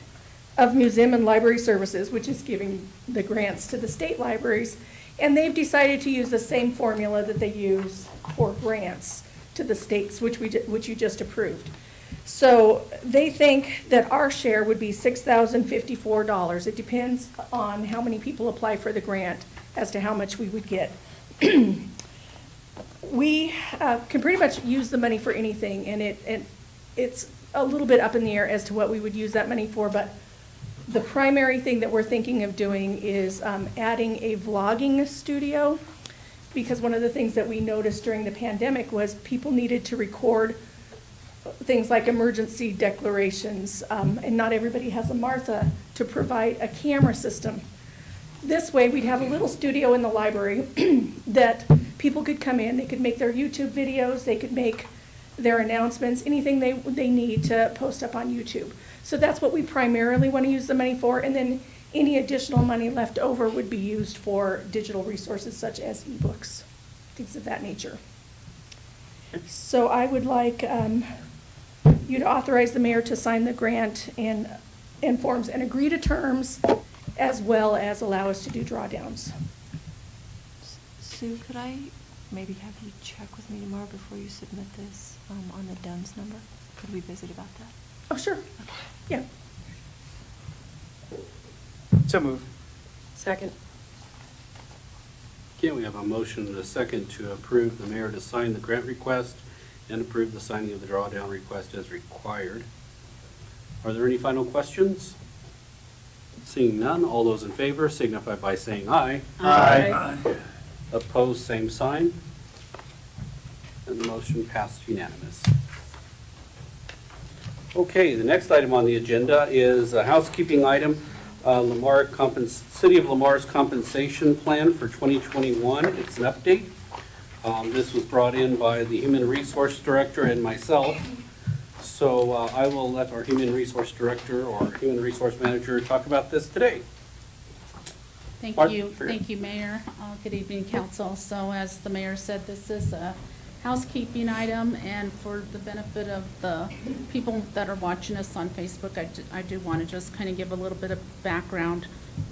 of Museum and Library Services, which is giving the grants to the state libraries, and they've decided to use the same formula that they use for grants to the states, which you just approved. So they think that our share would be $6,054. It depends on how many people apply for the grant as to how much we would get. We can pretty much use the money for anything, and it's a little bit up in the air as to what we would use that money for, but the primary thing that we're thinking of doing is adding a vlogging studio, because one of the things that we noticed during the pandemic was people needed to record things like emergency declarations, and not everybody has a Martha to provide a camera system. This way we'd have a little studio in the library that people could come in, they could make their YouTube videos, they could make their announcements, anything they need to post up on YouTube. So that's what we primarily want to use the money for, and then any additional money left over would be used for digital resources such as ebooks, things of that nature. So I would like you to authorize the mayor to sign the grant and forms and agree to terms, as well as allow us to do drawdowns. Sue, could I maybe have you check with me tomorrow before you submit this on the DUNS number? Could we visit about that? Oh, sure. Yeah. So moved. Second. Okay, we have a motion and a second to approve the mayor to sign the grant request and approve the signing of the drawdown request as required. Are there any final questions? Seeing none, all those in favor signify by saying aye. Aye. Opposed, same sign. And the motion passed unanimous. Okay, the next item on the agenda is a housekeeping item. City of Lamar's compensation plan for 2021. It's an update. This was brought in by the Human Resource Director and myself. So I will let our Human Resource Director or Human Resource Manager talk about this today. Thank you, Mayor. Good evening, Council. So as the Mayor said, this is a housekeeping item, and for the benefit of the people that are watching us on Facebook, I do want to just kind of give a little bit of background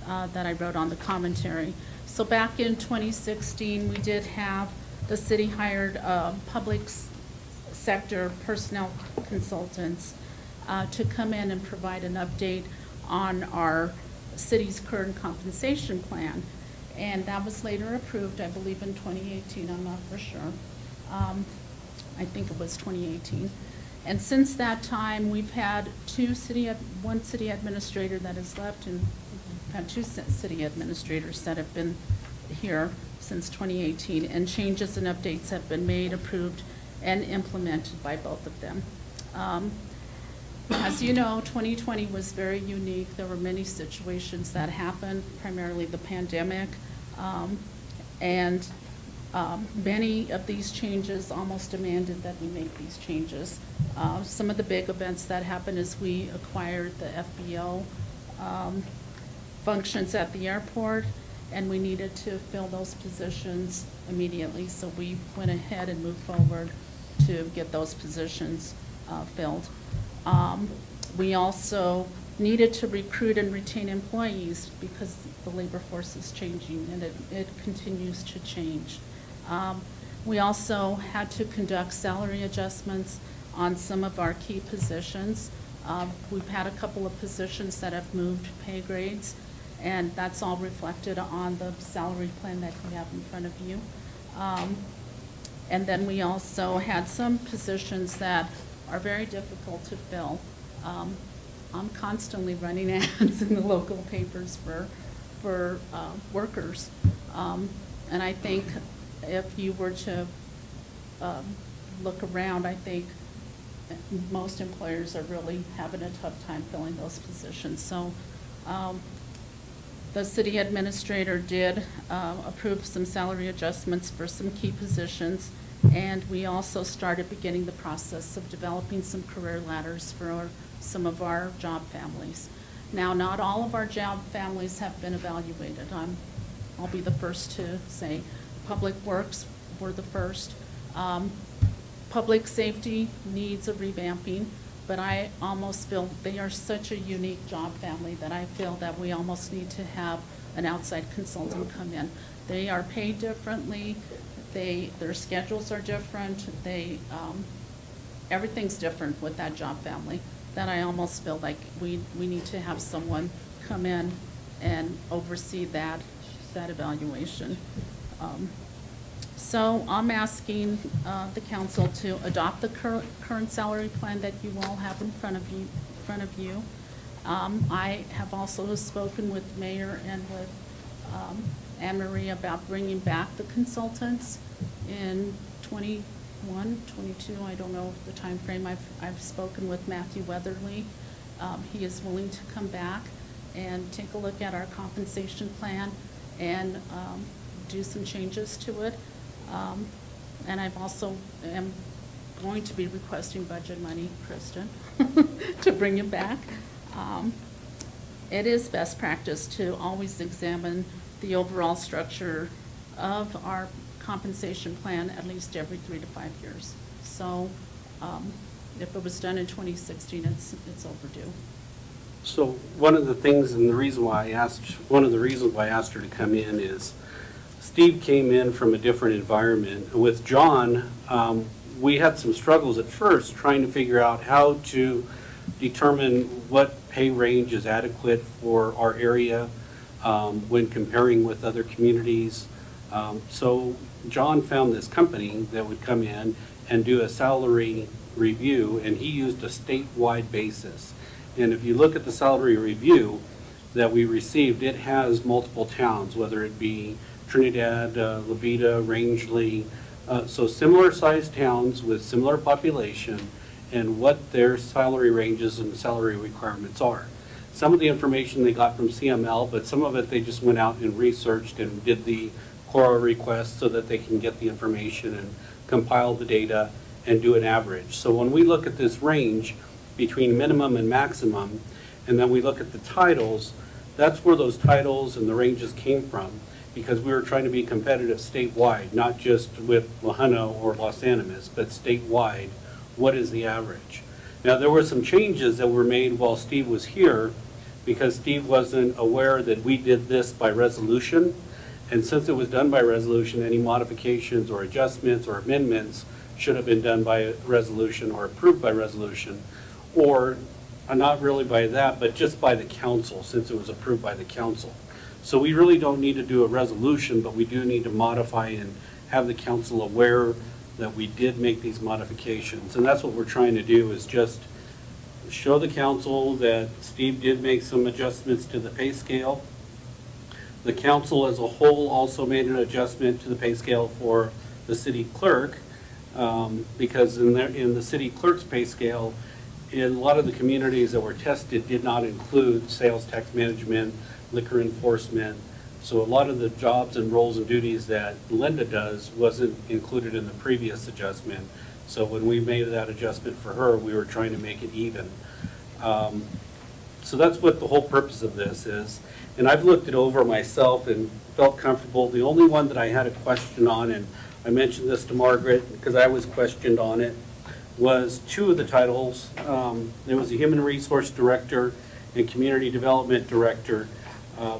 that I wrote on the commentary. So back in 2016, we did have the city hired public sector personnel consultants to come in and provide an update on our city's current compensation plan. And that was later approved, I believe in 2018, I'm not for sure. I think it was 2018. And since that time, we've had one city administrator that has left, and we've had two city administrators that have been here since 2018, and changes and updates have been made, approved, and implemented by both of them. As you know, 2020 was very unique. There were many situations that happened, primarily the pandemic, and many of these changes almost demanded that we make these changes. Some of the big events that happened is we acquired the FBO functions at the airport, and we needed to fill those positions immediately, so we went ahead and moved forward to get those positions filled. We also needed to recruit and retain employees because the labor force is changing, and it continues to change. We also had to conduct salary adjustments on some of our key positions. We've had a couple of positions that have moved pay grades, and that's all reflected on the salary plan that you have in front of you. And then we also had some positions that are very difficult to fill. I'm constantly running ads in the local papers for workers. And I think if you were to look around, I think most employers are really having a tough time filling those positions. So the city administrator did approve some salary adjustments for some key positions, and we also started beginning the process of developing some career ladders for some of our job families. Now, not all of our job families have been evaluated. I'll be the first to say Public Works were the first. Public safety needs a revamping, but I almost feel they are such a unique job family that I feel that we almost need to have an outside consultant come in. They are paid differently. Their schedules are different. Everything's different with that job family, that I almost feel like we need to have someone come in and oversee that evaluation. So I'm asking the council to adopt the current salary plan that you all have in front of you. I have also spoken with the mayor and with Anne Marie about bringing back the consultants in 21, 22. I don't know the time frame. I've spoken with Matthew Weatherly. He is willing to come back and take a look at our compensation plan and do some changes to it. And I've also am going to be requesting budget money, Kristen, to bring it back. It is best practice to always examine the overall structure of our compensation plan at least every 3 to 5 years. So if it was done in 2016, it's overdue. So one of the things, and the reason why I asked, one of the reasons why I asked her to come in is Steve came in from a different environment. With John, we had some struggles at first trying to figure out how to determine what pay range is adequate for our area when comparing with other communities. So John found this company that would come in and do a salary review, and he used a statewide basis. And if you look at the salary review that we received, it has multiple towns, whether it be Trinidad, Levita, Rangeley, so similar sized towns with similar population and what their salary ranges and salary requirements are. Some of the information they got from CML, but some of it they just went out and researched and did the Cora request so that they can get the information and compile the data and do an average. So when we look at this range between minimum and maximum, and then we look at the titles, that's where those titles and the ranges came from, because we were trying to be competitive statewide, not just with Lahano or Los Animas, but statewide. What is the average? Now, there were some changes that were made while Steve was here, because Steve wasn't aware that we did this by resolution. And since it was done by resolution, any modifications or adjustments or amendments should have been done by resolution or approved by resolution, or not really by that, but just by the council, since it was approved by the council. So we really don't need to do a resolution, but we do need to modify and have the council aware that we did make these modifications. And that's what we're trying to do, is just show the council that Steve did make some adjustments to the pay scale. The council as a whole also made an adjustment to the pay scale for the city clerk, because in the city clerk's pay scale, in a lot of the communities that were tested did not include sales tax management, liquor enforcement. So a lot of the jobs and roles and duties that Linda does wasn't included in the previous adjustment. So when we made that adjustment for her, we were trying to make it even. So that's what the whole purpose of this is. And I've looked it over myself and felt comfortable. The only one that I had a question on, and I mentioned this to Margaret because I was questioned on it, was two of the titles. There was a Human Resource Director and Community Development Director.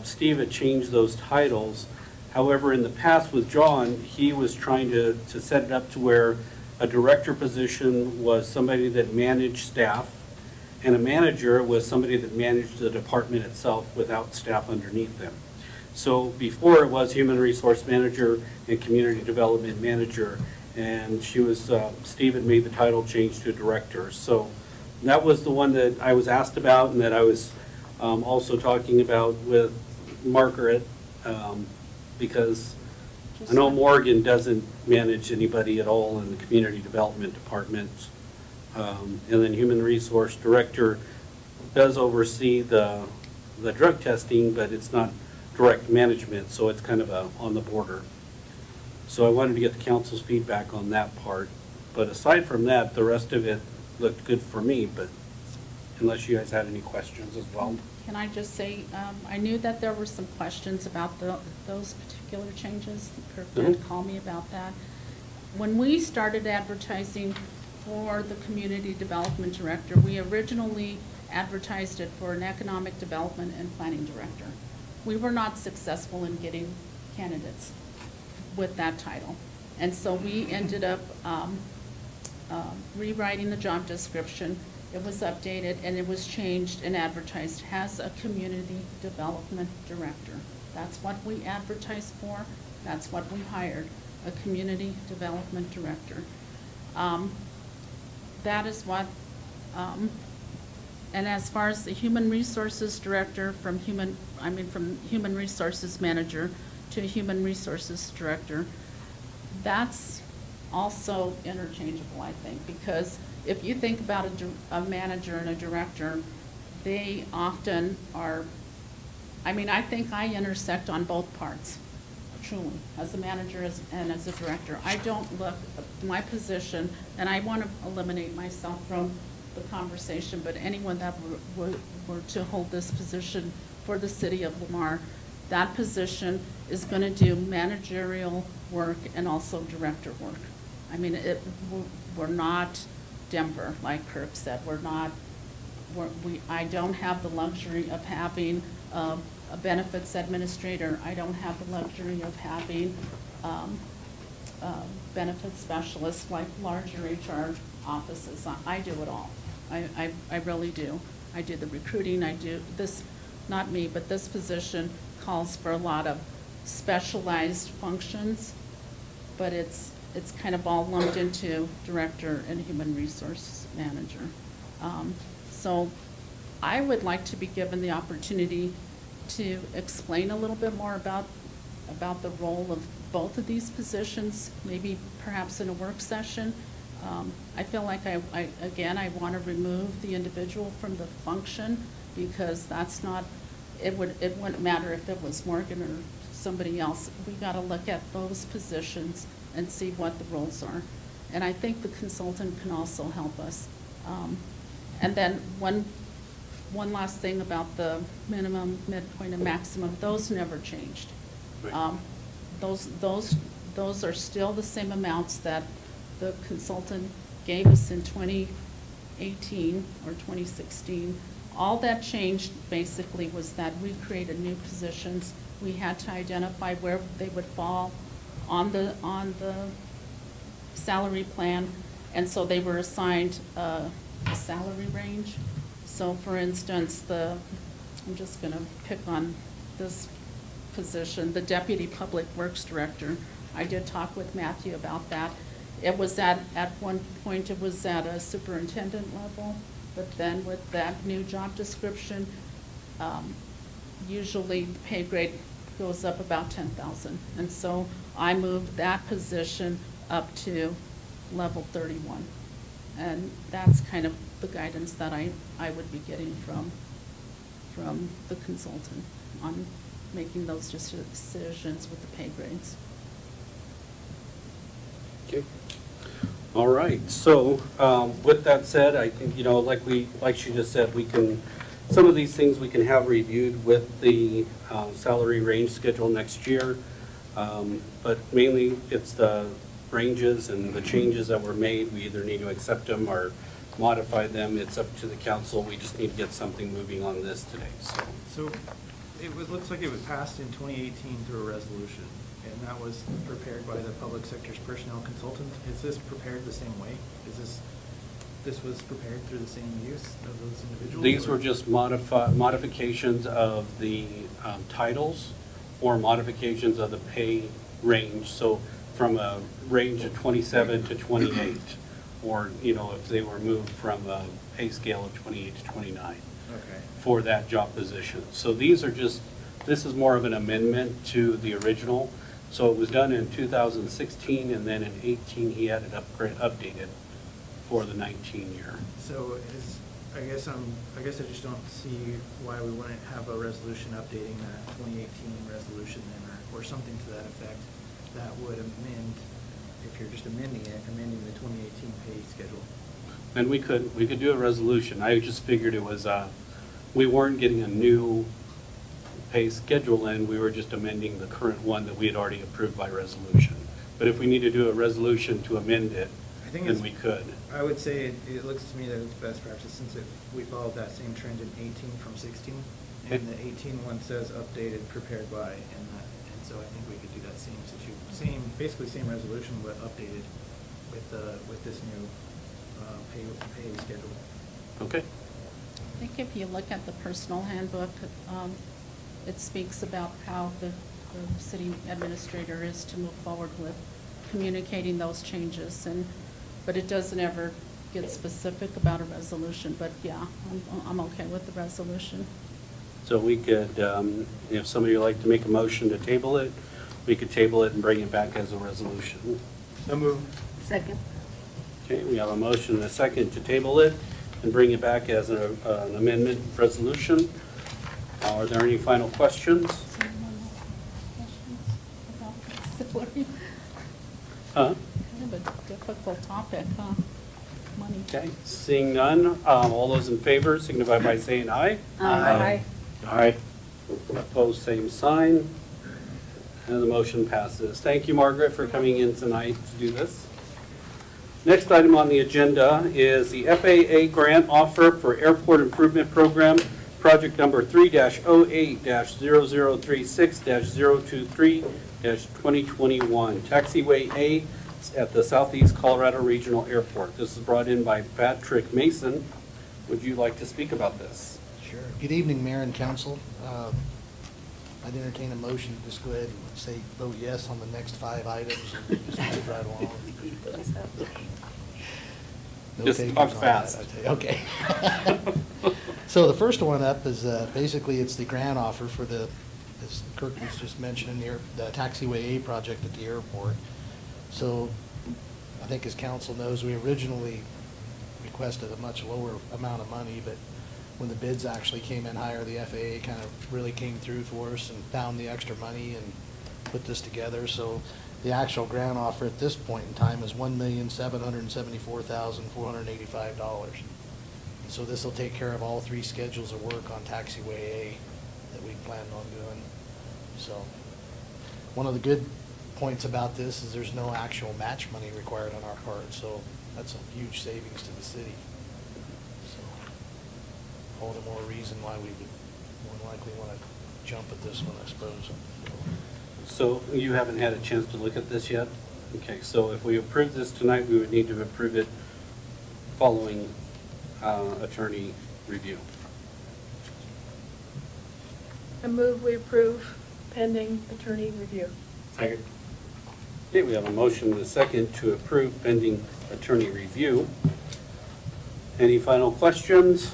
Steve had changed those titles. However, in the past with John, he was trying to set it up to where a director position was somebody that managed staff, and a manager was somebody that managed the department itself without staff underneath them. So before it was Human Resource Manager and Community Development Manager, and Steve had made the title change to Director. So that was the one that I was asked about and that I was also talking about with Margaret, because I know Morgan doesn't manage anybody at all in the Community Development Department. And then Human Resource Director does oversee the drug testing, but it's not direct management, so it's kind of on the border. So I wanted to get the council's feedback on that part. But aside from that, the rest of it looked good for me, but unless you guys had any questions as well. Can I just say, I knew that there were some questions about those particular changes. Kirk did call me about that. When we started advertising for the Community Development Director, we originally advertised it for an Economic Development and Planning Director. We were not successful in getting candidates with that title. And so we ended up rewriting the job description. It was updated and it was changed and advertised as a Community Development Director. That's what we advertised for. That's what we hired, a Community Development Director. That is what, and as far as the Human Resources Director, from Human Resources Manager to Human Resources Director, that's also interchangeable, I think, because if you think about a manager and a director, they often are, I think I intersect on both parts, truly, as a manager and as a director. I don't look at my position, and I want to eliminate myself from the conversation, but anyone that were to hold this position for the city of Lamar, that position is going to do managerial work and also director work. We're not Denver, like Kirk said. I don't have the luxury of having a benefits administrator. I don't have the luxury of having benefits specialists like larger HR offices. I do it all. I really do. I do the recruiting. I do this, not me, but this position calls for a lot of specialized functions, but it's kind of all lumped into director and human resource manager. So I would like to be given the opportunity to explain a little bit more about the role of both of these positions, maybe perhaps in a work session. I feel like I want to remove the individual from the function, because that's not, it wouldn't matter if it was Morgan or somebody else. We got to look at those positions and see what the roles are. And I think the consultant can also help us. And then one last thing about the minimum, midpoint, and maximum, those never changed. Right. Those are still the same amounts that the consultant gave us in 2018 or 2016. All that changed basically was that we created new positions. We had to identify where they would fall on the salary plan, and so they were assigned a salary range. So for instance, I'm just going to pick on this position, the Deputy Public Works Director. I did talk with Matthew about that. It was at one point it was at a superintendent level, but then with that new job description, usually the pay grade goes up about 10,000. And so I moved that position up to level 31. And that's kind of the guidance that I would be getting from the consultant on making those decisions with the pay grades. Okay. All right. So with that said, I think, like she just said, we can some of these things we can have reviewed with the salary range schedule next year. But mainly it's the ranges and the changes that were made. We either need to accept them or modify them. It's up to the council. We just need to get something moving on this today. So looks like it was passed in 2018 through a resolution, and that was prepared by the public sector's personnel consultant. Is this prepared the same way? Is this was prepared through the same use of those individuals? These were just modifications of the titles or modifications of the pay range. So from a range of 27 to 28, or, you know, if they were moved from a pay scale of 28 to 29 for that job position. So these are just, this is more of an amendment to the original. So it was done in 2016, and then in 18 he had it updated for the 19 year. So I guess I just don't see why we wouldn't have a resolution updating that 2018 resolution then, or something to that effect that would amend, if you're just amending the 2018 pay schedule. And we could do a resolution. I just figured it was, we weren't getting a new pay schedule in, we were just amending the current one that we had already approved by resolution. But if we need to do a resolution to amend it, then we could. I would say it looks to me that it's best practice, since we followed that same trend in 18 from 16, and the 18 one says updated, prepared by, and so I think we could do that basically same resolution, but updated with this new pay schedule. Okay. I think if you look at the personal handbook, it speaks about how the city administrator is to move forward with communicating those changes, but it doesn't ever get specific about a resolution. But yeah, I'm okay with the resolution. So we could, if somebody would like to make a motion to table it, we could table it and bring it back as a resolution. So moved. Second. Okay, we have a motion and a second to table it and bring it back as an amendment resolution. Are there any final questions? Kind of a difficult topic, huh? Money. Okay, seeing none, all those in favor signify by saying aye. Aye. Aye. Opposed, same sign. And the motion passes. Thank you, Margaret, for coming in tonight to do this. Next item on the agenda is the FAA grant offer for Airport Improvement Program, project number 3-08-003-023-2021, Taxiway A at the Southeast Colorado Regional Airport. This is brought in by Patrick Mason. Would you like to speak about this? Sure. Good evening, Mayor and Council. I'd entertain a motion to just go ahead and say vote yes on the next 5 items and just move right along. No just talk fast. Okay. So the first one up is basically it's the grant offer for the, as Kirk was just mentioning here, the Taxiway A project at the airport. So I think as council knows, we originally requested a much lower amount of money, but when the bids actually came in higher, the FAA kind of really came through for us and found the extra money and put this together. So the actual grant offer at this point in time is $1,774,485. So this will take care of all 3 schedules of work on Taxiway A that we planned on doing. So one of the good points about this is there's no actual match money required on our part. So that's a huge savings to the city. All the more reason why we would more than likely want to jump at this one, I suppose. So you haven't had a chance to look at this yet? Okay, so if we approve this tonight, we would need to approve it following attorney review. I move we approve pending attorney review. Second. Okay, we have a motion and a second to approve pending attorney review. Any final questions?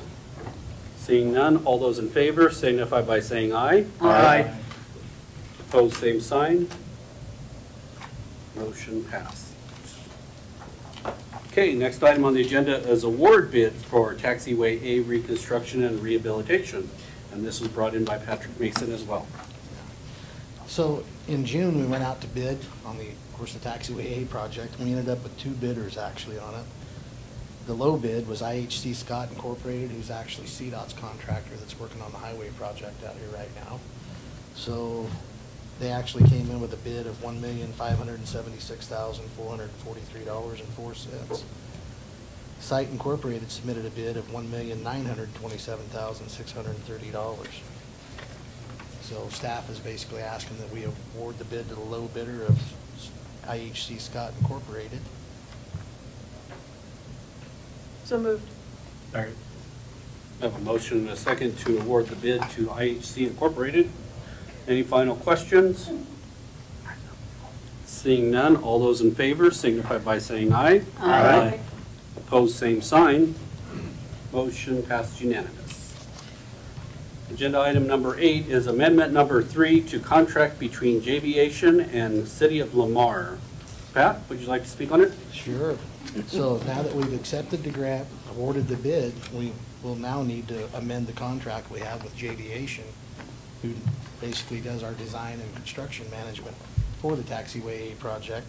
Seeing none, all those in favor signify by saying aye. Aye. Opposed, same sign. Motion passed. Okay, next item on the agenda is award bid for Taxiway A reconstruction and rehabilitation. And this was brought in by Patrick Mason as well. So in June, we went out to bid on the, of course, the Taxiway A project. We ended up with 2 bidders actually on it. The low bid was IHC Scott Incorporated, who's actually CDOT's contractor that's working on the highway project out here right now. So they actually came in with a bid of $1,576,443.04. Site Incorporated submitted a bid of $1,927,630. So staff is basically asking that we award the bid to the low bidder of IHC Scott Incorporated. So moved. I have a motion and a second to award the bid to IHC Incorporated. Any final questions? Seeing none, all those in favor signify by saying aye. Aye. Opposed, same sign. Motion passed unanimous. Agenda item number 8 is amendment number 3 to contract between Javiation and City of Lamar. Pat, would you like to speak on it? Sure. So now that we've accepted the grant, awarded the bid, we will now need to amend the contract we have with Javiation, who basically does our design and construction management for the Taxiway A project.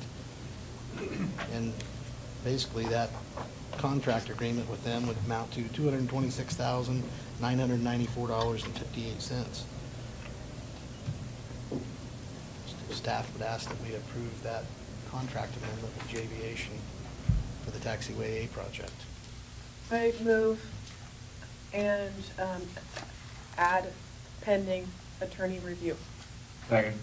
And basically that contract agreement with them would amount to $226,994.58. Staff would ask that we approve that contract amendment with Javiation for the Taxiway A project. I move and add pending attorney review. Second.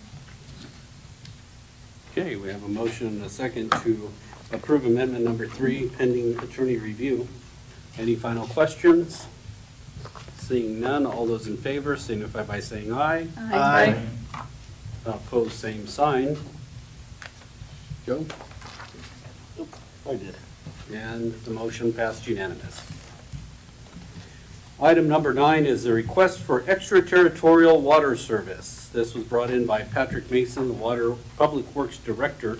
Okay, we have a motion and a second to approve amendment number 3 pending attorney review. Any final questions? Seeing none, all those in favor signify by saying aye. Aye. Opposed, same sign. Joe? I did. And the motion passed unanimous. Item number 9 is the request for extraterritorial water service. This was brought in by Patrick Mason, the Water Public Works Director.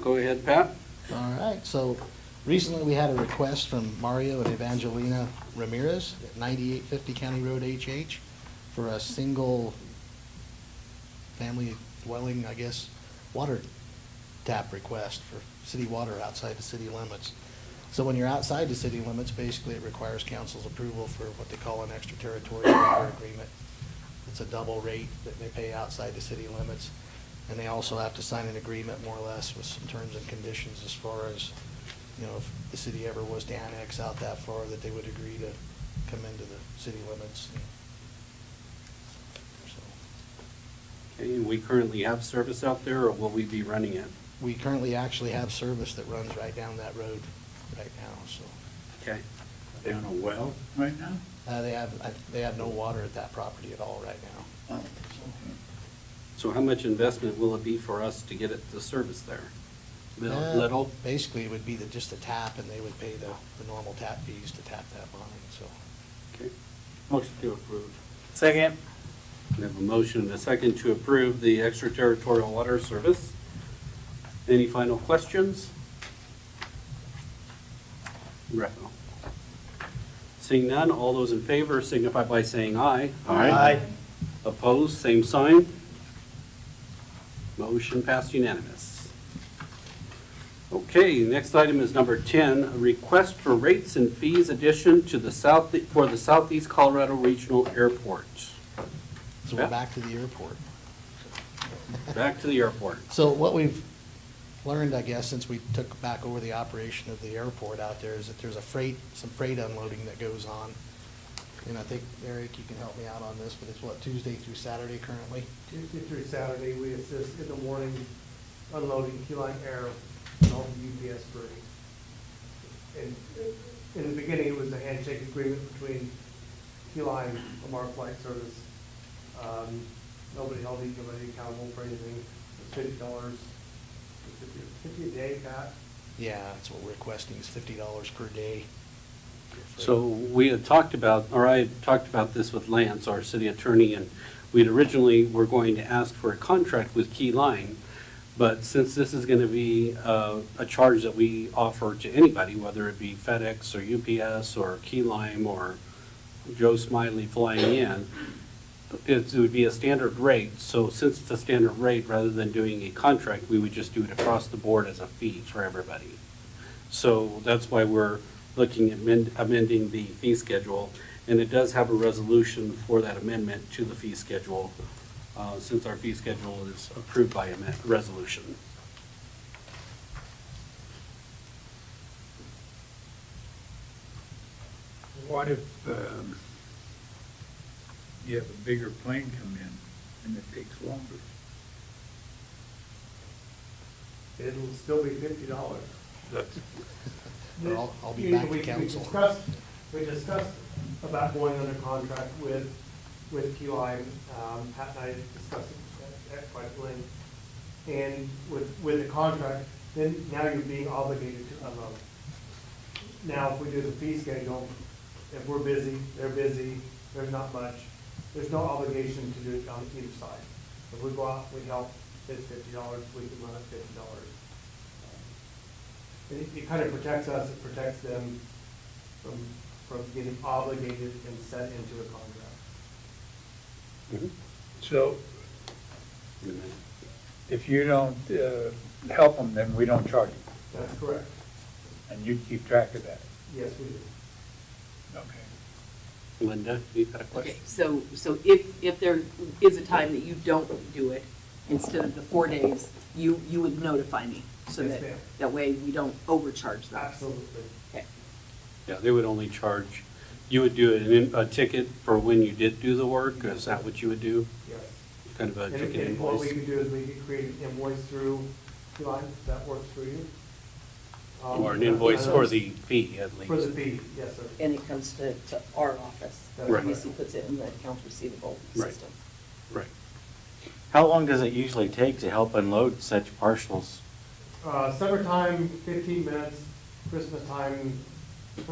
Go ahead, Pat. All right, so recently we had a request from Mario and Evangelina Ramirez at 9850 County Road HH for a single family dwelling, I guess, water tap request for city water outside the city limits. So when you're outside the city limits, basically it requires council's approval for what they call an extraterritorial water agreement. It's a double rate that they pay outside the city limits. And they also have to sign an agreement more or less with some terms and conditions as far as, you know, if the city ever was to annex out that far, that they would agree to come into the city limits. Okay, and we currently have service out there, or will we be running it? We currently actually have service that runs right down that road right now, so. Okay. Are they on a well right now? They have no water at that property at all right now. Oh. So how much investment will it be for us to get it to service there? Little? Basically, it would be just a tap, and they would pay the normal tap fees to tap that line, so. Okay. Motion to approve. Second. We have a motion and a second to approve the extraterritorial water service. Any final questions? Raphael. Seeing none, all those in favor signify by saying aye. Aye. Opposed, same sign. Motion passed unanimous. Okay, next item is number 10, a request for rates and fees addition to the Southeast Colorado Regional Airport. So we're back to the airport. Back to the airport. So what we've learned, I guess, since we took back over the operation of the airport out there is that there's some freight unloading that goes on. And I think, Eric, you can help me out on this, but it's what, Tuesday through Saturday currently? Tuesday through Saturday, we assist in the morning unloading Key Line Air and all the UPS freight. And in the beginning, it was a handshake agreement between Key Line, Lamar Flight Service. Nobody held anybody accountable for anything. It's $50. $50 a day, Pat? Yeah, that's what we're requesting, is $50 per day. So we had talked about, or I had talked about this with Lance, our city attorney, and we originally were going to ask for a contract with Key Line, but since this is going to be a charge that we offer to anybody, whether it be FedEx or UPS or Key Lime or Joe Smiley flying in, it would be a standard rate. So since it's a standard rate, rather than doing a contract, we would just do it across the board as a fee for everybody. So that's why we're looking at amending the fee schedule. And it does have a resolution for that amendment to the fee schedule, since our fee schedule is approved by a resolution. What if you have a bigger plane come in and it takes longer? It'll still be $50. I'll be back to council. We discussed about going under contract with QI. Pat and I discussed it at quite length. And with the contract, then now you're being obligated to unload. Now, if we do the fee schedule, if we're busy, they're busy, there's not much, there's no obligation to do it on either side. If we go out, we help, it's $50, we can run at $50. It kind of protects us, it protects them from getting obligated and set into a contract. So if you don't help them, then we don't charge you. That's correct. And you keep track of that. Yes, we do. Okay. Linda, you got a question? Okay, so if there is a time that you don't do it, instead of the 4 days, you would notify me, so Yes, that, ma'am. that way we don't overcharge them. Absolutely. Okay. Yeah, they would only charge, you would do a ticket for when you did do the work? Is that what you would do? Yes. Kind of a ticket And what we invoice? could do is we could create an invoice through QI, if that works for you. Or an invoice for the fee, at least? For the fee, yes, sir. And it comes to our office. That's right. DEC puts it in the accounts receivable Right. system. Right. How long does it usually take to help unload such parcels? Summertime, 15 minutes. Christmas time, you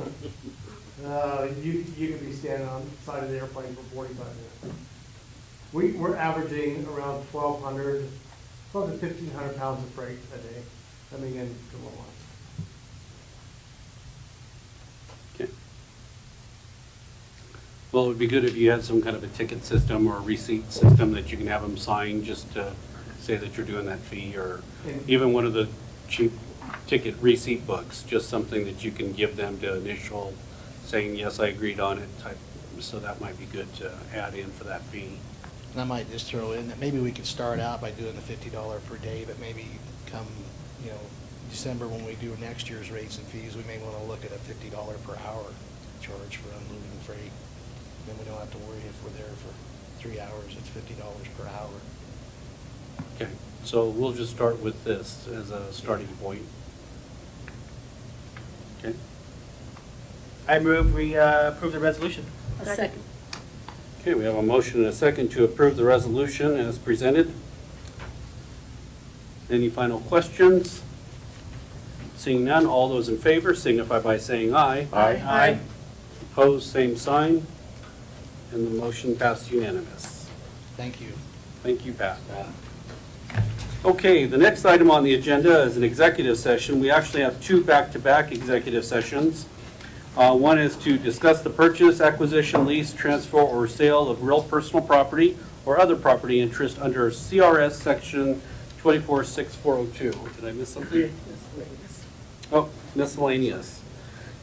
could be standing on the side of the airplane for 45 minutes. We're averaging around 1,200 to 1,500 pounds of freight a day coming in to Lamar. Okay. Well, it would be good if you had some kind of a ticket system or a receipt system that you can have them sign just to say that you're doing that fee, or even one of the cheap ticket receipt books, just something that you can give them to initial saying, yes, I agreed on it type. So that might be good to add in for that fee. And I might just throw in that maybe we could start out by doing the $50 per day, but maybe come, December when we do next year's rates and fees, we may want to look at a $50 per hour charge for unloading freight. Then we don't have to worry if we're there for 3 hours, it's $50 per hour. Okay, so we'll just start with this as a starting point. Okay. I move we approve the resolution. A second. Okay, we have a motion and a second to approve the resolution as presented. Any final questions? Seeing none, all those in favor signify by saying aye. Aye. Aye. Opposed, same sign. And the motion passed unanimous. Thank you. Thank you, Pat. Okay, the next item on the agenda is an executive session. We actually have two back-to-back executive sessions. One is to discuss the purchase, acquisition, lease, transfer, or sale of real personal property or other property interest under CRS Section 246402. Did I miss something? Oh, miscellaneous.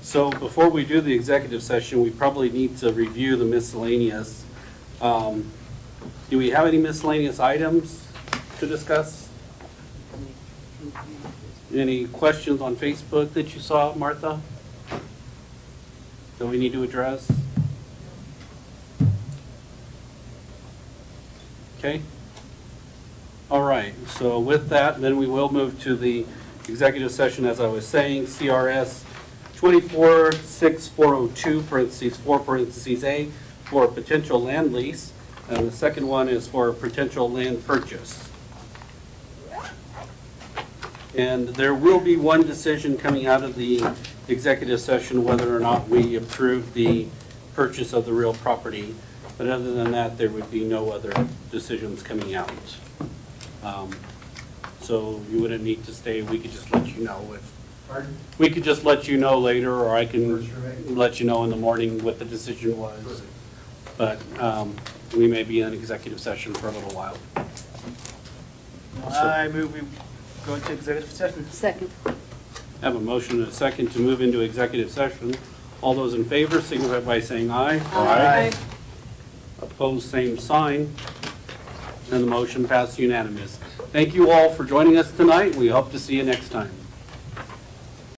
So before we do the executive session, we probably need to review the miscellaneous. Do we have any miscellaneous items to discuss? Any questions on Facebook that you saw, Martha, that we need to address? Okay. All right, so with that, then we will move to the executive session, as I was saying, CRS 246402, parentheses 4, parentheses A, for a potential land lease, and the second one is for a potential land purchase. And there will be one decision coming out of the executive session whether or not we approve the purchase of the real property. But other than that, there would be no other decisions coming out. So you wouldn't need to stay. We could just let you know if. Pardon? We could just let you know later, or I can let you know in the morning what the decision was. But we may be in executive session for a little while. I move we go into executive session. Second. Have a motion and a second to move into executive session. All those in favor signify by saying aye. Aye. Opposed, same sign. And the motion passed unanimous. Thank you all for joining us tonight. We hope to see you next time.